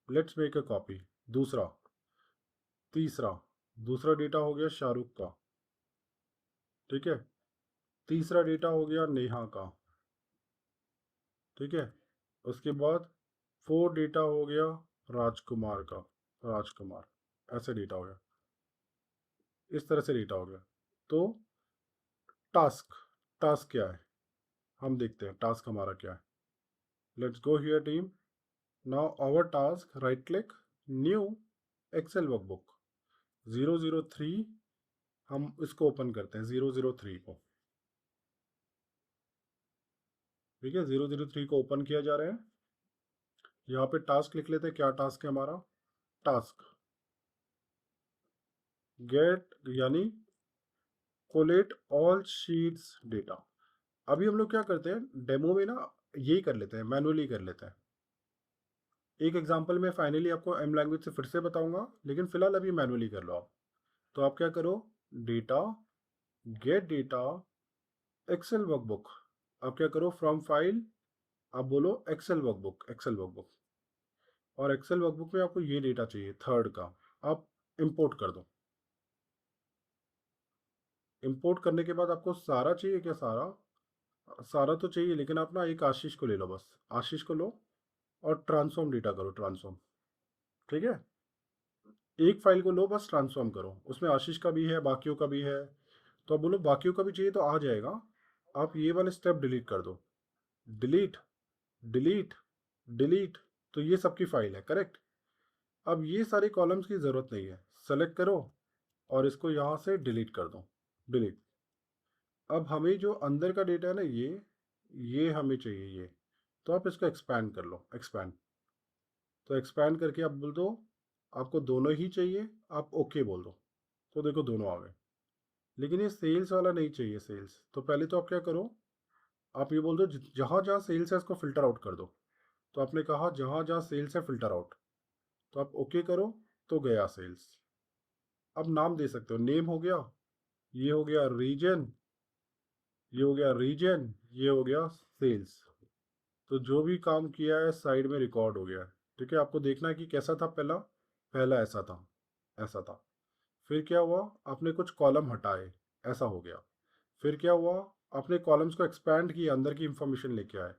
Let's make a copy. दूसरा, तीसरा, दूसरा डेटा हो गया शाहरुख का। ठीक है, तीसरा डेटा हो गया नेहा का। ठीक है, उसके बाद फोर डेटा हो गया राजकुमार का, राजकुमार। ऐसे डेटा हो गया, इस तरह से डेटा हो गया। तो टास्क, टास्क क्या है हम देखते हैं, टास्क हमारा क्या है। Let's go here team. Now our task, right click, new, Excel workbook 003। हम इसको ओपन करते हैं 003 को। ठीक है, 003 को ओपन किया जा रहा है। यहाँ पे टास्क लिख लेते हैं, क्या टास्क है हमारा। टास्क गेट, यानी कोलेट ऑल शीट्स डेटा। अभी हम लोग क्या करते हैं डेमो में ना, यही कर लेते हैं, मैनुअली कर लेते हैं। एक एग्जांपल में फाइनली आपको एम लैंग्वेज से फिर से बताऊंगा, लेकिन फिलहाल अभी मैनुअली कर लो आप। तो आप क्या करो, data, get data, Excel workbook. आप क्या करो, फ्रॉम फाइल, आप बोलो एक्सेल वर्कबुक, एक्सेल वर्कबुक। और एक्सेल वर्कबुक में आपको ये डेटा चाहिए थर्ड का, आप इंपोर्ट कर दो। इंपोर्ट करने के बाद आपको सारा चाहिए क्या, सारा, सारा तो चाहिए, लेकिन आप ना एक आशीष को ले लो, बस आशीष को लो और ट्रांसफॉर्म डेटा करो, ट्रांसफॉर्म। ठीक है, एक फाइल को लो, बस ट्रांसफॉर्म करो, उसमें आशीष का भी है, बाकियों का भी है। तो आप बोलो बाकियों का भी चाहिए तो आ जाएगा। आप ये वाले स्टेप डिलीट कर दो, डिलीट, डिलीट, डिलीट। तो ये सबकी फाइल है, करेक्ट। अब ये सारे कॉलम्स की ज़रूरत नहीं है, सेलेक्ट करो और इसको यहाँ से डिलीट कर दो, डिलीट। अब हमें जो अंदर का डेटा है ना, ये हमें चाहिए ये। तो आप इसको एक्सपैंड कर लो, एक्सपैंड। तो एक्सपैंड करके आप बोल दो आपको दोनों ही चाहिए, आप ओके बोल दो। तो देखो दोनों आ गए, लेकिन ये सेल्स वाला नहीं चाहिए, सेल्स। तो पहले तो आप क्या करो, आप ये बोल दो जहाँ जहाँ सेल्स है इसको फिल्टर आउट कर दो। तो आपने कहा जहाँ जहाँ सेल्स है फिल्टर आउट, तो आप ओके करो, तो गया सेल्स। अब नाम दे सकते हो, नेम हो गया, ये हो गया रीजन, ये हो गया रीजन, ये हो गया सेल्स। तो जो भी काम किया है साइड में रिकॉर्ड हो गया है। ठीक है, आपको देखना है कि कैसा था पहला, पहला ऐसा था, ऐसा था। फिर क्या हुआ, आपने कुछ कॉलम हटाए, ऐसा हो गया। फिर क्या हुआ, आपने कॉलम्स को एक्सपैंड किया, अंदर की इंफॉर्मेशन लेके आए।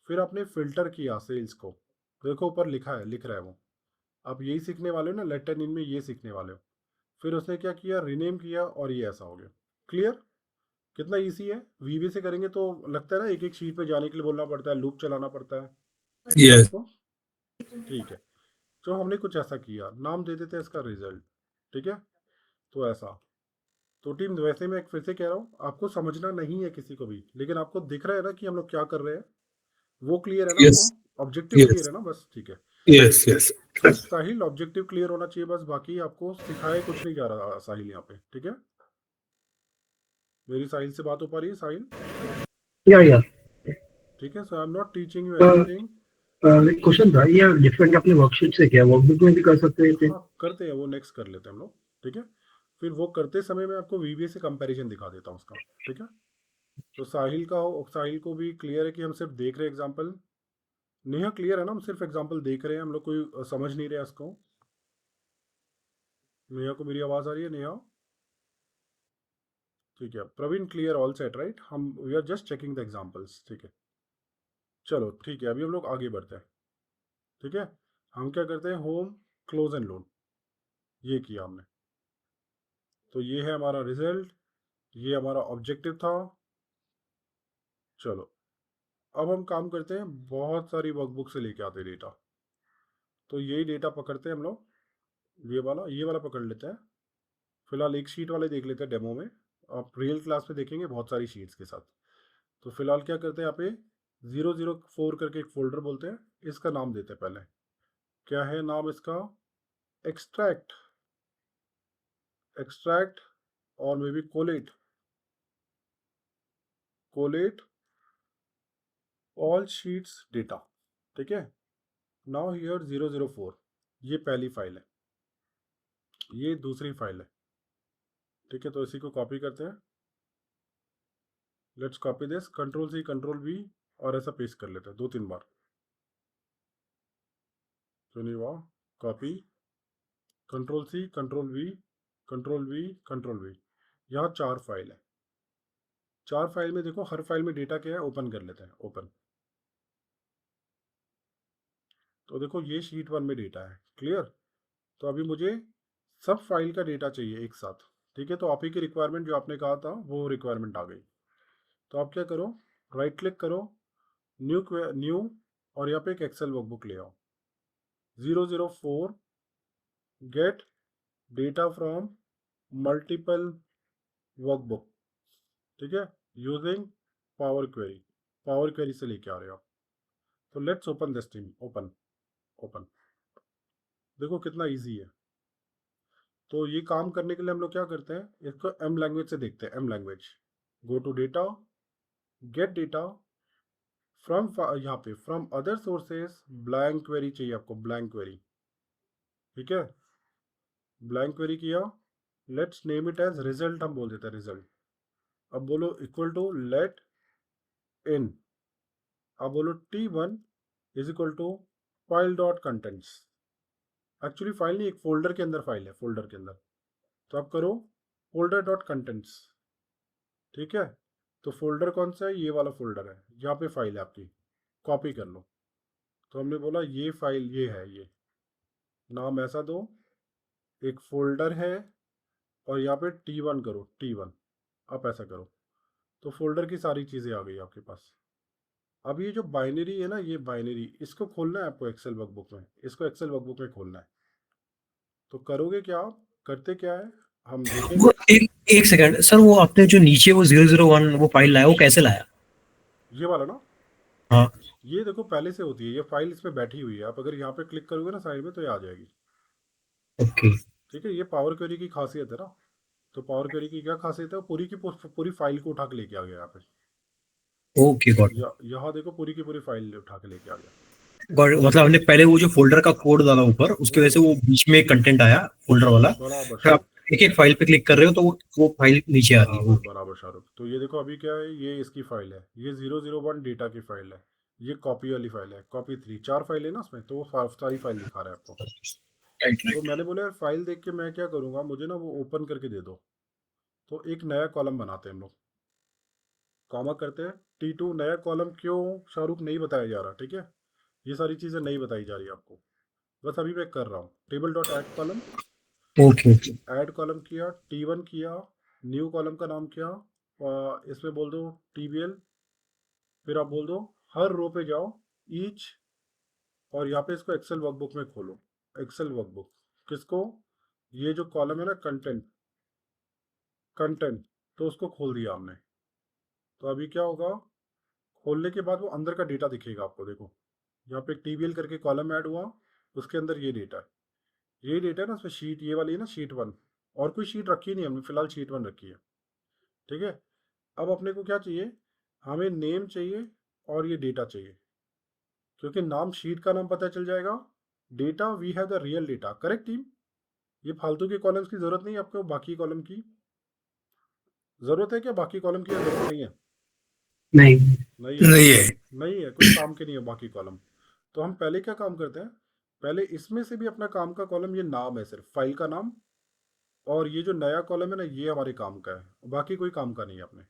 फिर आपने फिल्टर किया सेल्स को, देखो ऊपर लिखा है, लिख रहा है वो। आप यही सीखने वाले हो ना, लेटर इन में ये सीखने वाले हो। फिर उसने क्या किया, रीनेम किया, और ये ऐसा हो गया। क्लियर, कितना इजी है। वीबी से करेंगे तो लगता है ना एक एक शीट पे जाने के लिए बोलना पड़ता है, लूप चलाना पड़ता है। दिख रहा है यस आपको, ठीक है। तो हमने कुछ ऐसा किया, नाम दे देते हैं इसका रिजल्ट। ठीक है, तो ऐसा। तो टीम वैसे मैं एक फिर से कह रहा हूँ, आपको समझना नहीं है किसी को भी, लेकिन आपको दिख रहा है ना कि हम लोग क्या कर रहे हैं, वो क्लियर है ना यस आपको, ऑब्जेक्टिव क्लियर यस है ना, बस ठीक है। यस यस साहिल ऑब्जेक्टिव क्लियर होना चाहिए बस, बाकी आपको सिखाए कुछ नहीं जा रहा साहिल यहाँ पे। ठीक है, मेरी साहिल से बात हो पा रही है, साहिल। या ठीक है, so I am not teaching you anything. Question था, ये डिफरेंट अपने वर्कशीट से क्या वर्कबुक में भी कर सकते थे? हाँ करते हैं, वो नेक्स्ट कर लेते हैं हम लोग। ठीक है, फिर वो करते समय मैं आपको वीबीए से कंपैरिजन दिखा देता हूँ उसका। ठीक है, तो साहिल का हो, साहिल को भी क्लियर है कि हम सिर्फ देख रहे हैं एग्जाम्पल। नेहा क्लियर है ना, हम सिर्फ एग्जाम्पल देख रहे हैं, हम लोग कोई समझ नहीं रहे इसको। नेहा को मेरी आवाज आ रही है? नेहा, ठीक है। Praveen, clear, all set right? Hmm we are just checking the examples, ठीक है। चलो ठीक है, अभी हम लोग आगे बढ़ते हैं, ठीक है। हम क्या करते हैं, होम, क्लोज एंड लोन, ये किया हमने। तो ये है हमारा रिजल्ट, ये हमारा ऑब्जेक्टिव था। चलो अब हम काम करते हैं, बहुत सारी वर्कबुक से लेके आते हैं डेटा। तो यही डेटा पकड़ते हैं हम लोग, ये वाला पकड़ लेते हैं। फिलहाल एक शीट वाले देख लेते हैं डेमो में, आप रियल क्लास में देखेंगे बहुत सारी शीट्स के साथ। तो फिलहाल क्या करते हैं, यहाँ पे 004 करके एक फोल्डर बोलते हैं, इसका नाम देते हैं पहले। क्या है नाम इसका? एक्सट्रैक्ट, एक्सट्रैक्ट और may be collate, collate all sheets data, ठीक है। नाउ हियर 004, ये पहली फाइल है, ये दूसरी फाइल है, ठीक है। तो इसी को कॉपी करते हैं, let's copy this, control C control V, और ऐसा पेस्ट कर लेते हैं 2-3 बार। सुनिए, वाह, copy, control C control V, control V, control V. यहाँ 4 फाइल है, 4 फाइल में देखो, हर फाइल में डेटा क्या है, ओपन कर लेते हैं, ओपन। तो देखो ये शीट 1 में डेटा है, क्लियर। तो अभी मुझे सब फाइल का डेटा चाहिए एक साथ, ठीक है। तो आप ही की रिक्वायरमेंट जो आपने कहा था वो रिक्वायरमेंट आ गई। तो आप क्या करो, राइट क्लिक करो, न्यू, न्यू, और यहाँ पे एक एक्सेल वर्कबुक ले आओ, 004 gate data from multiple workbook, ठीक है, using power query, power query से लेके आ रहे हो आप। तो let's open this team, open, open. देखो कितना इजी है। तो ये काम करने के लिए हम लोग क्या करते हैं, इसको एम लैंग्वेज से देखते हैं, M language, go to data, get data from, यहाँ पे from other sources, blank query चाहिए आपको, ब्लैंक क्वेरी, ठीक है। ब्लैंक क्वेरी किया, let's name it as result, हम बोल देते हैं रिजल्ट। अब बोलो इक्वल टू लेट इन, अब बोलो T1 is equal to file dot contents. Actually file नहीं, एक फोल्डर के अंदर फाइल है, फोल्डर के अंदर। तो आप करो फोल्डर डॉट कंटेंट्स, ठीक है। तो फोल्डर कौन सा है, ये वाला फोल्डर है, यहाँ पे फाइल है आपकी, कॉपी कर लो। तो हमने बोला ये फाइल ये है, ये नाम ऐसा दो, एक फोल्डर है, और यहाँ पे T1 करो, T1, आप ऐसा करो। तो फोल्डर की सारी चीज़ें आ गई आपके पास। अब ये जो बाइनरी है ना, ये बाइनरी, इसको खोलना है आपको एक्सेल वर्कबुक में, इसको एक्सेल वर्कबुक में खोलना है। तो करोगे क्या आप, करते क्या है, हम देखेंगे। वो एक सेकंड सर, वो आपने जो नीचे वो 001 वो फाइल लाया, वो कैसे लाया? ये वाला ना, हाँ, ये देखो पहले से होती है ये फाइल, इसमें बैठी हुई है। आप अगर यहाँ पे क्लिक करोगे ना साइड में, तो ये आ जाएगी, ओके ठीक है। ये पावर क्वेरी की खासियत है ना। तो पावर क्वेरी की क्या खासियत है, पूरी की पूरी फाइल को उठा के लेके आ गया यहाँ पे। ओके गॉट यहाँ देखो पूरी की पूरी फाइल उठा के लेके आ गया। गॉट। मतलब हमने पहले वो जो फोल्डर का कोड डाला ऊपर, उसकी वजह से वो बीच में कंटेंट आया फोल्डर वाला। बराबर फिर आप शाहरुख, एक एक फाइल पे क्लिक कर रहे हो तो वो फाइल नीचे आ रही है। बराबर बराबर शाहरुख। तो ये देखो अभी क्या है, ये इसकी फाइल है, ये 001 डेटा की फाइल है, ये कॉपी वाली फाइल है, कॉपी 3, 4 फाइल है ना उसमें, तो वो सारी फाइल दिखा रहा है आपको। राइट तो राइट। मैंने बोला यार फाइल देख के मैं क्या करूँगा, मुझे ना वो ओपन करके दे दो। तो एक नया कॉलम बनाते हैं हम लोग, कॉमा करते हैं, T2 नया कॉलम। क्यों शाहरुख, नहीं बताया जा रहा, ठीक है। ये सारी चीज़ें नहीं बताई जा रही आपको, बस अभी मैं कर रहा हूँ। Table dot add column, okay okay add column किया, T1 किया, न्यू कॉलम का नाम किया, और इसमें बोल दो TBL। फिर आप बोल दो हर रो पे जाओ, ईच, और यहाँ पे इसको एक्सेल वर्कबुक में खोलो, एक्सेल वर्कबुक, किसको, ये जो कॉलम है ना, कंटेंट, कंटेंट, तो उसको खोल दिया हमने। तो अभी क्या होगा, खोलने के बाद वो अंदर का डेटा दिखेगा आपको। देखो यहाँ पे TBL करके कॉलम ऐड हुआ, उसके अंदर ये डेटा है, ये डेटा है ना उसमें, शीट ये वाली है ना, शीट 1। और कोई शीट रखी नहीं हमने, फिलहाल शीट 1 रखी है, ठीक है। अब अपने को क्या चाहिए, हमें नेम चाहिए और ये डेटा चाहिए, क्योंकि नाम शीट का नाम पता चल जाएगा, data we have the real data, correct team. ये फालतू के कॉलम्स की जरूरत नहीं है आपको, बाकी कॉलम की जरूरत है क्या, बाकी कॉलम की जरूरत नहीं है? नहीं नहीं है ना, नहीं है। नहीं है, कोई काम के नहीं है बाकी कॉलम। तो हम पहले क्या काम करते हैं, पहले इसमें से भी अपना काम का कॉलम, ये नाम है सिर्फ फाइल का नाम, और ये जो नया कॉलम है ना, ये हमारे काम का है, बाकी कोई काम का नहीं है अपने।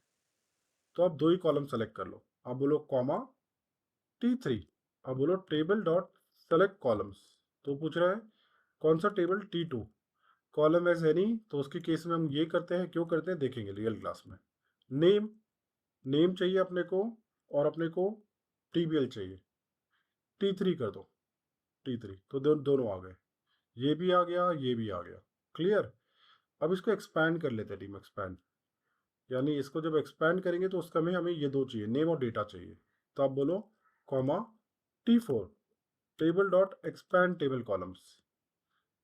तो आप 2 ही कॉलम सेलेक्ट कर लो। आप बोलो कॉमा T3। अब बोलो टेबल डॉट सेलेक्ट कॉलम्स। तो पूछ रहा है कौन सा table, T2। Column as any, तो उसके केस में हम ये करते हैं, क्यों करते हैं देखेंगे रियल क्लास में। नेम, नेम चाहिए अपने को, और अपने को TBL चाहिए। T3 कर दो, T3। तो दोनों आ गए, ये भी आ गया, ये भी आ गया। क्लियर। अब इसको एक्सपैंड कर लेते हैं टीम, एक्सपैंड। यानी इसको जब एक्सपैंड करेंगे तो उसका में हमें ये 2 चाहिए, नेम और डेटा चाहिए। तो आप बोलो comma T4 table dot expand table columns.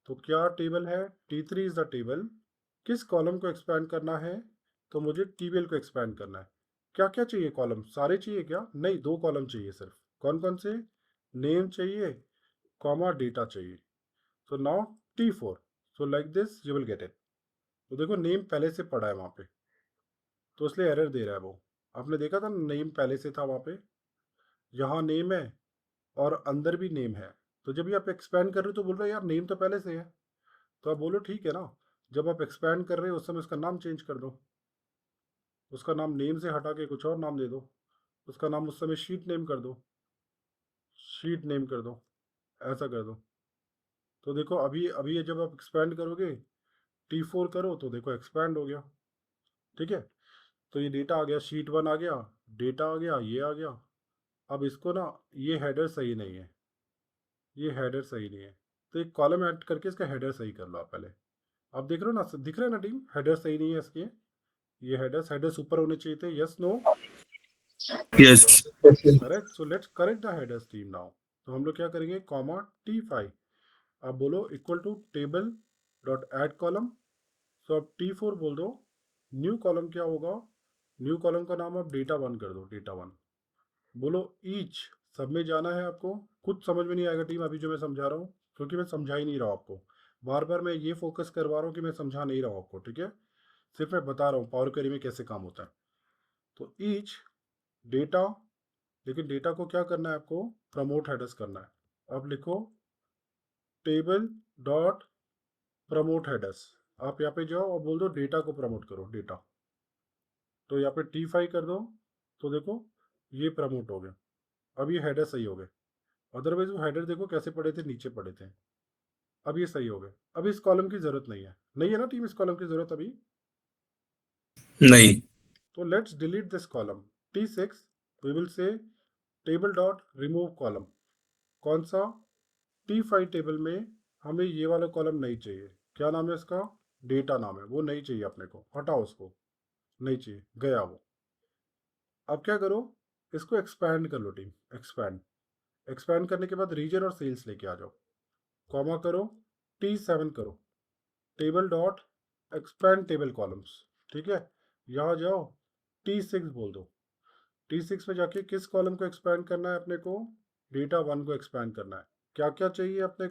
तो क्या टेबल है, T3 इज द टेबल। किस कॉलम को एक्सपैंड करना है, तो मुझे TBL को एक्सपैंड करना है। क्या क्या चाहिए कॉलम, सारे चाहिए क्या, नहीं 2 कॉलम चाहिए सिर्फ। कौन कौन से, नेम चाहिए, कॉमा डेटा चाहिए। So now T4, so like this you will get it. तो देखो नेम पहले से पड़ा है वहाँ पे, तो इसलिए एरर दे रहा है वो। आपने देखा था नेम पहले से था वहाँ पे, यहाँ नेम है और अंदर भी नेम है। तो जब ये आप एक्सपैंड कर रहे हो तो बोल रहे हो यार नेम तो पहले से है। तो आप बोलो ठीक है ना, जब आप एक्सपैंड कर रहे हो उस समय उसका नाम चेंज कर दो। उसका नाम नेम से हटा के कुछ और नाम दे दो। उसका नाम उस समय शीट नेम कर दो, शीट नेम कर दो, ऐसा कर दो। तो देखो अभी अभी ये जब आप एक्सपैंड करोगे, T4 करो तो देखो एक्सपैंड हो गया। ठीक है। तो ये डेटा आ गया, शीट 1 आ गया, डेटा आ गया, ये आ गया। अब इसको ना, ये हेडर सही नहीं है, ये हेडर सही नहीं है। तो एक कॉलम ऐड करके इसका हेडर सही कर लो आप पहले। आप देख रहे हो ना, दिख रहा है ना टीम, हेडर सही नहीं है इसके। ये हेडर्स ऊपर होने चाहिए थे, yes no, yes. Correct. So let's correct the headers team now. तो हम लोग क्या करेंगे, कॉमा T5। आप बोलो equal to table dot add column. So आप T4 बोल दो। न्यू कॉलम क्या होगा, न्यू कॉलम का नाम आप डेटा 1 कर दो, डेटा 1। बोलो ईच, सब में जाना है आपको। कुछ समझ में नहीं आएगा टीम अभी जो मैं समझा रहा हूँ, क्योंकि मैं समझा ही नहीं रहा हूँ आपको। बार बार मैं ये फोकस करवा रहा हूँ कि मैं समझा नहीं रहा हूँ आपको, ठीक है। सिर्फ मैं बता रहा हूँ पावर क्वेरी में कैसे काम होता है। तो ईच डेटा, लेकिन डेटा को क्या करना है आपको, प्रमोट हेडर्स करना है। अब लिखो टेबल डॉट प्रमोट हेडर्स। आप यहाँ पे जाओ और बोल दो डेटा को प्रमोट करो, डेटा। तो यहाँ पे T5 कर दो। तो देखो ये प्रमोट हो गया। अब ये हेडर सही हो गए। अदरवाइज वो हेडर देखो कैसे पड़े थे, नीचे पड़े थे। अब ये सही हो गए। अब इस कॉलम की जरूरत नहीं है, नहीं है ना टीम, इस कॉलम की जरूरत अभी। नहीं। तो let's delete this column T6। We will say table dot remove column. कौन सा, T5 टेबल में हमें ये वाला कॉलम नहीं चाहिए। क्या नाम है इसका, डेटा नाम है, वो नहीं चाहिए अपने को, हटाओ उसको, नहीं चाहिए, गया वो। अब क्या करो, इसको एक्सपैंड कर लो टीम, एक्सपैंड। एक्सपैंड करने के बाद रीजन और सेल्स लेके आ जाओ। कॉमा करो, T7 करो, table dot expand table columns. ठीक है। यहाँ जाओ, T6 बोल दो। T6 में जाके किस कॉलम को एक्सपैंड करना है अपने को, डेटा 1 को एक्सपैंड करना है। क्या क्या चाहिए अपने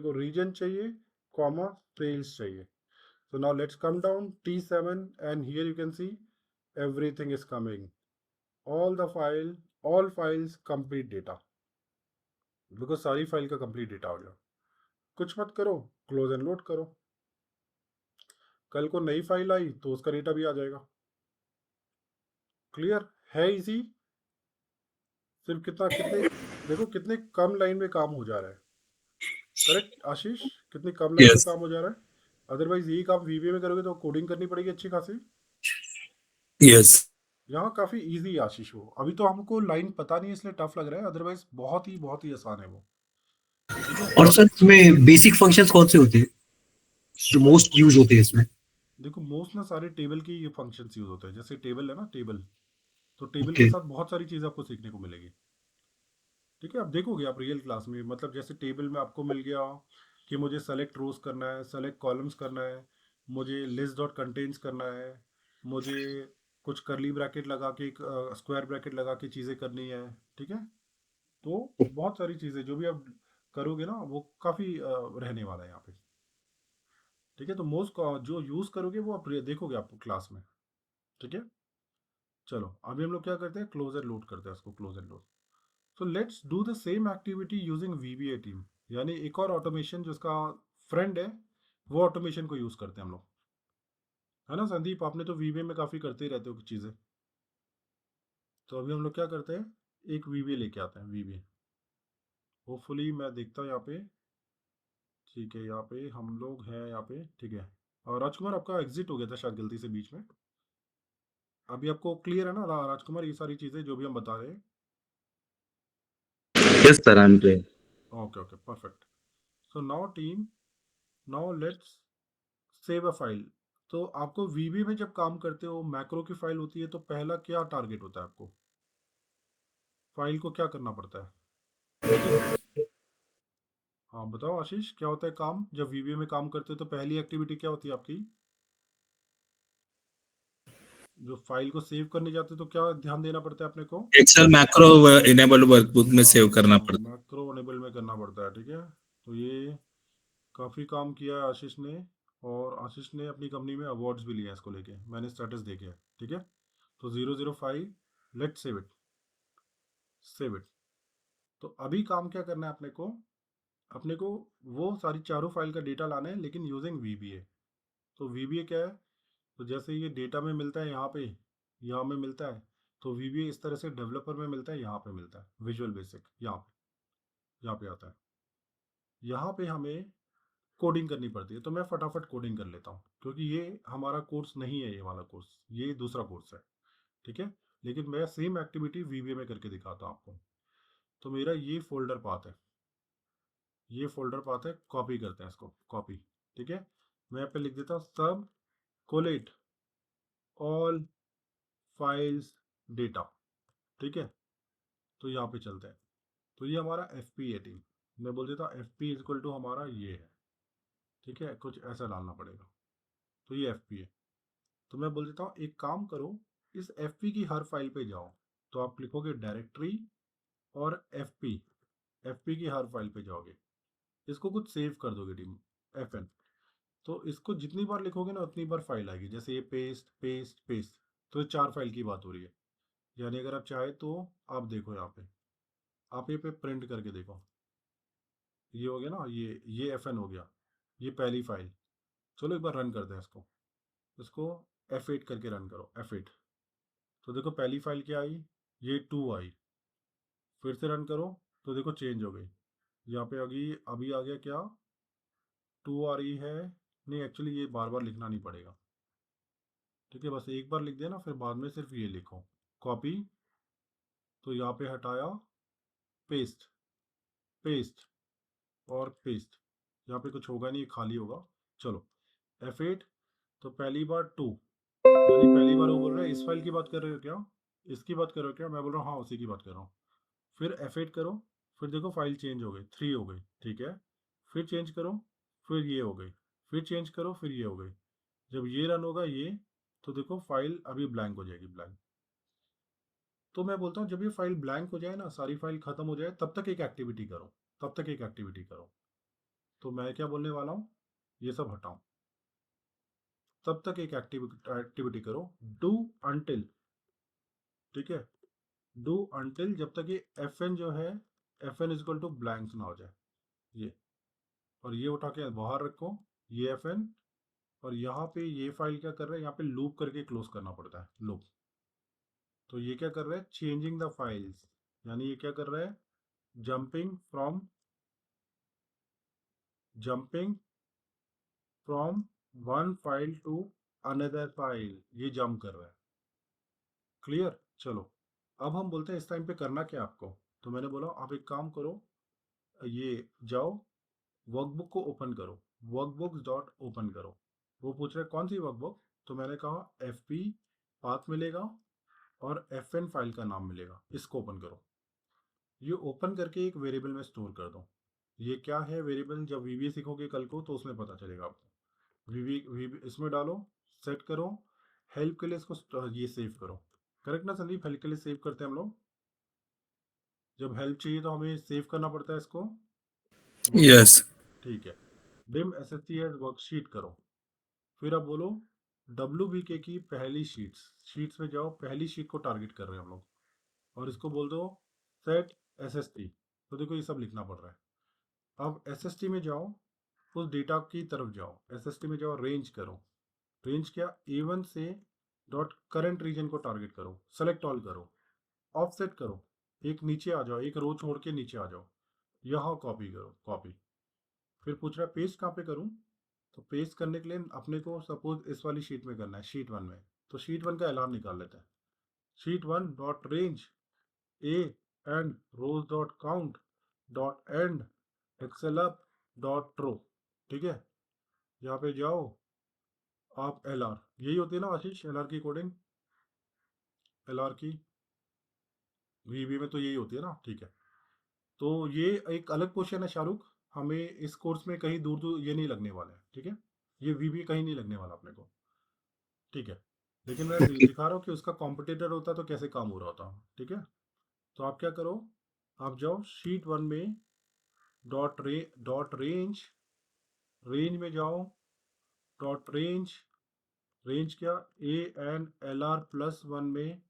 को रीजन चाहिए, कॉमा सेल्स चाहिए। So now let's come down T7 and here you can see everything is coming. All files complete data. Because सारी फाइल का complete data आ गया। कुछ मत करो, क्लोज एंड लोड करो। कल को नई फाइल आई तो उसका डेटा भी आ जाएगा। क्लियर है, इजी। सिर्फ कितने देखो कितने कम लाइन में काम हो जा रहा है। करेक्ट आशीष, कितनी कम लाइन में यस। काम हो जा रहा है। अदरवाइज यही काम VBA में करोगे तो कोडिंग करनी पड़ेगी अच्छी खासी। यस। यहाँ काफी इजी है आशीष वो, अभी तो हमको लाइन पता नहीं है इसलिए टफ लग रहा है, अदरवाइज बहुत ही आसान है वो। ठीक है। और सर इसमें बेसिक फंक्शंस कौन से होते हैं जो मोस्ट यूज होते हैं इसमें? देखो मोस्ट ना सारे टेबल के ये फंक्शंस यूज होते हैं। जैसे टेबल है ना, टेबल, तो टेबल के ओके। साथ बहुत सारी चीज़ आपको सीखने को मिलेगी। ठीक है, आप देखोगे आप रियल क्लास में, मतलब जैसे टेबल में आपको मिल गया कि मुझे सेलेक्ट रोज करना है, सेलेक्ट कॉलम्स करना है, मुझे लिस्ट डॉट कंटेंट्स करना है, मुझे कुछ करली ब्रैकेट लगा के, एक स्क्वायर ब्रैकेट लगा के चीज़ें करनी है। ठीक है। तो बहुत सारी चीज़ें जो भी आप करोगे ना वो काफ़ी रहने वाला है यहाँ पे। ठीक है। तो मोस्ट जो यूज़ करोगे वो आप देखोगे आपको क्लास में। ठीक है। चलो अभी हम लोग क्या करते हैं, क्लोज एंड लोड करते हैं उसको, close and load. So let's do the same activity using VBA team. यानी एक और ऑटोमेशन जिसका फ्रेंड है वो ऑटोमेशन को यूज करते हैं हम लोग, है ना संदीप? आपने तो वीबीए में काफी करते ही रहते हो कुछ चीजें। तो अभी हम लोग क्या करते हैं, एक वीबीए लेके आते हैं, वीबीए होपफुली मैं देखता हूँ यहाँ पे। ठीक है, यहाँ पे हम लोग हैं, यहाँ पे ठीक है। और राजकुमार आपका एग्जिट हो गया था शायद गलती से बीच में। अभी आपको क्लियर है ना राजकुमार, ये सारी चीजें जो भी हम बता रहे हैं? Yes, sir, I'm clear. Okay okay perfect. So now team, now let's save a file. तो आपको वीबी में जब काम करते हो, मैक्रो की फाइल होती है, तो पहला क्या टारगेट होता है आपको? फाइल को क्या करना पड़ता है? हाँ बताओ आशीष, क्या होता है काम जब वीबी में काम करते हो? तो पहली एक्टिविटी क्या होती है आपकी? जो फाइल को सेव करने जाते हो तो क्या ध्यान देना पड़ता है अपने को? एक्सेल मैक्रो इनेबल वर्कबुक में सेव करना हाँ, पड़ता मैक्रो अनेबल में करना पड़ता है, ठीक है। तो ये काफ़ी काम किया है आशीष ने, और आशीष ने अपनी कंपनी में अवार्ड्स भी लिए हैं इसको लेके, मैंने स्टेटस देखे हैं, ठीक है। तो 005, let save it, save it. तो अभी काम क्या करना है अपने को वो सारी चारों फाइल का डेटा लाना है, लेकिन यूजिंग वीबीए। तो वीबीए क्या है? तो जैसे ये डेटा में मिलता है यहाँ पे, यहाँ में मिलता है, तो वीबीए इस तरह से डेवलपर में मिलता है, यहाँ पे मिलता है विजुअल बेसिक, यहाँ पे आता है। यहाँ पे हमें कोडिंग करनी पड़ती है, तो मैं फटाफट कोडिंग कर लेता हूँ, क्योंकि ये हमारा कोर्स नहीं है, ये वाला कोर्स, ये दूसरा कोर्स है, ठीक है। लेकिन मैं सेम एक्टिविटी वीबीए में करके दिखाता हूँ आपको। तो मेरा ये फोल्डर पाथ है, ये फोल्डर पाथ है, कॉपी करते हैं इसको, कॉपी, ठीक है। मैं यहाँ पे लिख देता हूँ सब कोलेट ऑल फाइल्स डेटा, ठीक है। तो यहाँ पे चलते हैं। तो ये हमारा एफ पी है टीम, मैं बोल देता हूँ F P is equal to हमारा ये है, ठीक है, कुछ ऐसा डालना पड़ेगा। तो ये एफ पी है। तो मैं बोल देता हूँ एक काम करो, इस एफ पी की हर फाइल पे जाओ। तो आप लिखोगे डायरेक्टरी और एफ पी की हर फाइल पे जाओगे, इसको कुछ सेव कर दोगे टीम, एफ एन। तो इसको जितनी बार लिखोगे ना उतनी बार फाइल आएगी, जैसे ये पेस्ट पेस्ट पेस्ट। तो ये 4 फाइल की बात हो रही है। यानी अगर आप चाहे तो आप देखो यहाँ पे, आप ये पे प्रिंट करके देखो, ये हो गया ना, ये एफ एन हो गया, ये पहली फाइल। चलो एक बार रन करते हैं इसको, इसको F8 करके रन करो, F8। तो देखो पहली फाइल क्या आई, ये 2 आई। फिर से रन करो, तो देखो चेंज हो गई, यहाँ पे अभी आ गया क्या, 2 आ रही है। नहीं एक्चुअली ये बार बार लिखना नहीं पड़ेगा, ठीक है, बस एक बार लिख देना, फिर बाद में सिर्फ ये लिखो, कॉपी। तो यहाँ पे हटाया, पेस्ट, पेस्ट और पेस्ट। यहाँ पे कुछ होगा नहीं, खाली होगा। चलो F8। तो पहली बार 2, यानी पहली बार वो बोल रहा है इस फाइल की बात कर रहे हो क्या, इसकी बात कर रहे हो क्या? मैं बोल रहा हूँ हाँ उसी की बात कर रहा हूँ। फिर F8 करो, फिर देखो फाइल चेंज हो गई, 3 हो गई, ठीक है। फिर चेंज करो, फिर ये हो गई, फिर चेंज करो, फिर ये हो गई। जब ये रन होगा ये, तो देखो फाइल अभी ब्लैंक हो जाएगी, ब्लैंक। तो मैं बोलता हूँ जब ये फाइल ब्लैंक हो जाए ना, सारी फाइल खत्म हो जाए, तब तक एक एक्टिविटी करो, तब तक एक एक्टिविटी करो। तो मैं क्या बोलने वाला हूँ, ये सब हटाओ, तब तक एक एक्टिविटी करो, डू अनटिल, ठीक है। डू अनटिल जब तक ये एफ एन जो है, F N is equal to blank ना हो जाए, ये। और ये उठा के बाहर रखो, ये एफ एन। और यहाँ पे ये फाइल क्या कर रहा है, यहाँ पे लूप करके क्लोज करना पड़ता है, लूप। तो ये क्या कर रहा है, चेंजिंग द फाइल्स, यानी ये क्या कर रहा है, jumping from one file to another file, ये जंप कर रहा है। क्लियर? चलो अब हम बोलते हैं इस टाइम पे करना क्या आपको। तो मैंने बोला आप एक काम करो, ये जाओ वर्कबुक को ओपन करो, वर्कबुक्स डॉट ओपन करो। वो पूछ रहा है कौन सी वर्कबुक? तो मैंने कहा एफ पी पाथ मिलेगा और एफ एन फाइल का नाम मिलेगा, इसको ओपन करो। ये ओपन करके एक वेरिएबल में स्टोर कर दो। ये क्या है वेरिएबल, जब वीबी सीखोगे कल को तो उसमें पता चलेगा आपको। वीबी इसमें डालो, सेट करो, हेल्प के लिए इसको ये सेव करो। करेक्ट ना संदीप, हेल्प के लिए सेव करते हैं हम लोग, जब हेल्प चाहिए तो हमें सेव करना पड़ता है इसको, वर्कबुक, Yes. ठीक है। Dim S S T worksheet करो। फिर अब बोलो WBK की पहली शीट्स में जाओ, पहली शीट को टारगेट कर रहे हैं हम लोग, और इसको बोल दो सेट SST। तो देखो ये सब लिखना पड़ रहा है। अब SST में जाओ, उस डेटा की तरफ जाओ, एसएसटी में जाओ, रेंज करो। रेंज क्या, A1 से डॉट करंट रीजन को टारगेट करो, सेलेक्ट ऑल करो, ऑफसेट करो, एक नीचे आ जाओ, एक रो छोड़ के नीचे आ जाओ, यहाँ कॉपी करो, कॉपी। फिर पूछ रहा है पेस्ट कहाँ पे करूँ, तो पेस्ट करने के लिए अपने को सपोज इस वाली शीट में करना है, शीट 1 में। तो शीट 1 का अलार्म निकाल लेते हैं, sheet 1 dot range A end rows dot count dot end Excel up dot row. ठीक है, यहाँ पे जाओ आप, LR यही होती है ना आशीष, LR की कोडिंग, LR की VB में तो यही होती है ना। ठीक है, तो ये एक अलग क्वेश्चन है शाहरुख, हमें इस कोर्स में कहीं दूर दूर ये नहीं लगने वाला है। ठीक है, ये VB कहीं नहीं लगने वाला अपने को। ठीक है, लेकिन मैं दिखा रहा हूँ कि उसका कॉम्पिटिटर होता तो कैसे काम हो रहा होता। ठीक है, तो आप क्या करो, आप जाओ शीट 1 में डॉट रेंज, रेंज में जाओ, डॉट रेंज, रेंज क्या, A एंड LR प्लस 1 में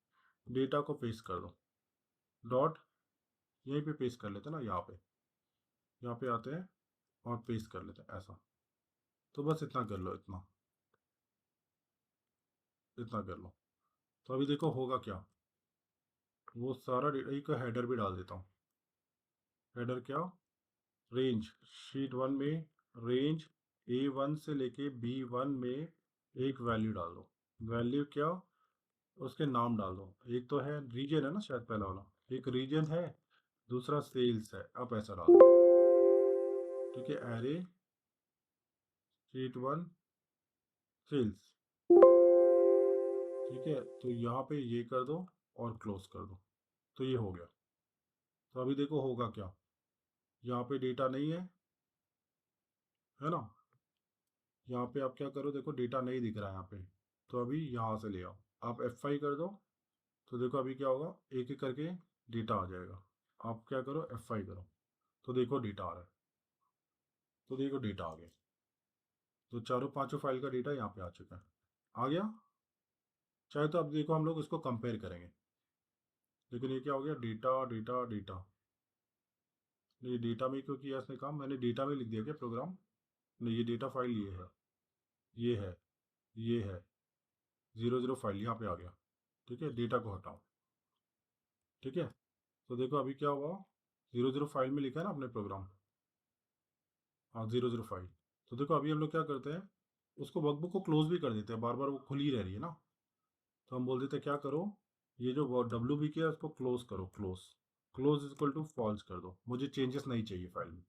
डेटा को पेस्ट कर दो, डॉट यहीं पे पेस्ट कर लेते हैं ना, यहाँ पे आते हैं और पेस्ट कर लेते हैं ऐसा। तो बस इतना कर लो, इतना कर लो। तो अभी देखो होगा क्या, वो सारा डेटा, एक हेडर भी डाल देता हूँ। हेडर क्या, रेंज शीट 1 में, रेंज A1 से लेके B1 में एक वैल्यू डाल दो। वैल्यू क्या, उसके नाम डाल दो। एक तो है रीजन है ना शायद पहला वाला, एक रीजन है, दूसरा सेल्स है। अब ऐसा डाल दो। ठीक है, एरे शीट 1 सेल्स। ठीक है, तो यहाँ पे ये कर दो और क्लोज कर दो, तो ये हो गया। तो अभी देखो होगा क्या, यहाँ पे डेटा नहीं है ना, यहाँ पे आप क्या करो, देखो डेटा नहीं दिख रहा है यहाँ पे, तो अभी यहाँ से ले आओ, आप F5 कर दो, तो देखो अभी क्या होगा, एक एक करके डेटा आ जाएगा। आप क्या करो, F5 करो, तो देखो डेटा आ रहा है, तो देखो डेटा आ गया। तो चारों पांचों फाइल का डेटा यहाँ पे आ चुका है, आ गया। चाहे तो अब देखो हम लोग इसको कंपेयर करेंगे, लेकिन ये क्या हो गया, डेटा डेटा डेटा। ये डेटा में क्यों किया इसने काम, मैंने डेटा में लिख दिया क्या प्रोग्राम, नहीं, ये डेटा फाइल ये है, ये है, ये है 00 फाइल यहाँ पे आ गया। ठीक है, डेटा को हटाओ। ठीक है, तो देखो अभी क्या हुआ, 00 फाइल में लिखा है ना अपने प्रोग्राम, हाँ 00 फाइल। तो देखो अभी हम लोग क्या करते हैं, उसको वर्कबुक को क्लोज भी कर देते हैं, बार बार वो खुली रह रही है ना, तो हम बोल देते हैं क्या करो, ये जो WB है उसको क्लोज करो, close, close is equal to false कर दो, मुझे चेंजेस नहीं चाहिए फाइल में।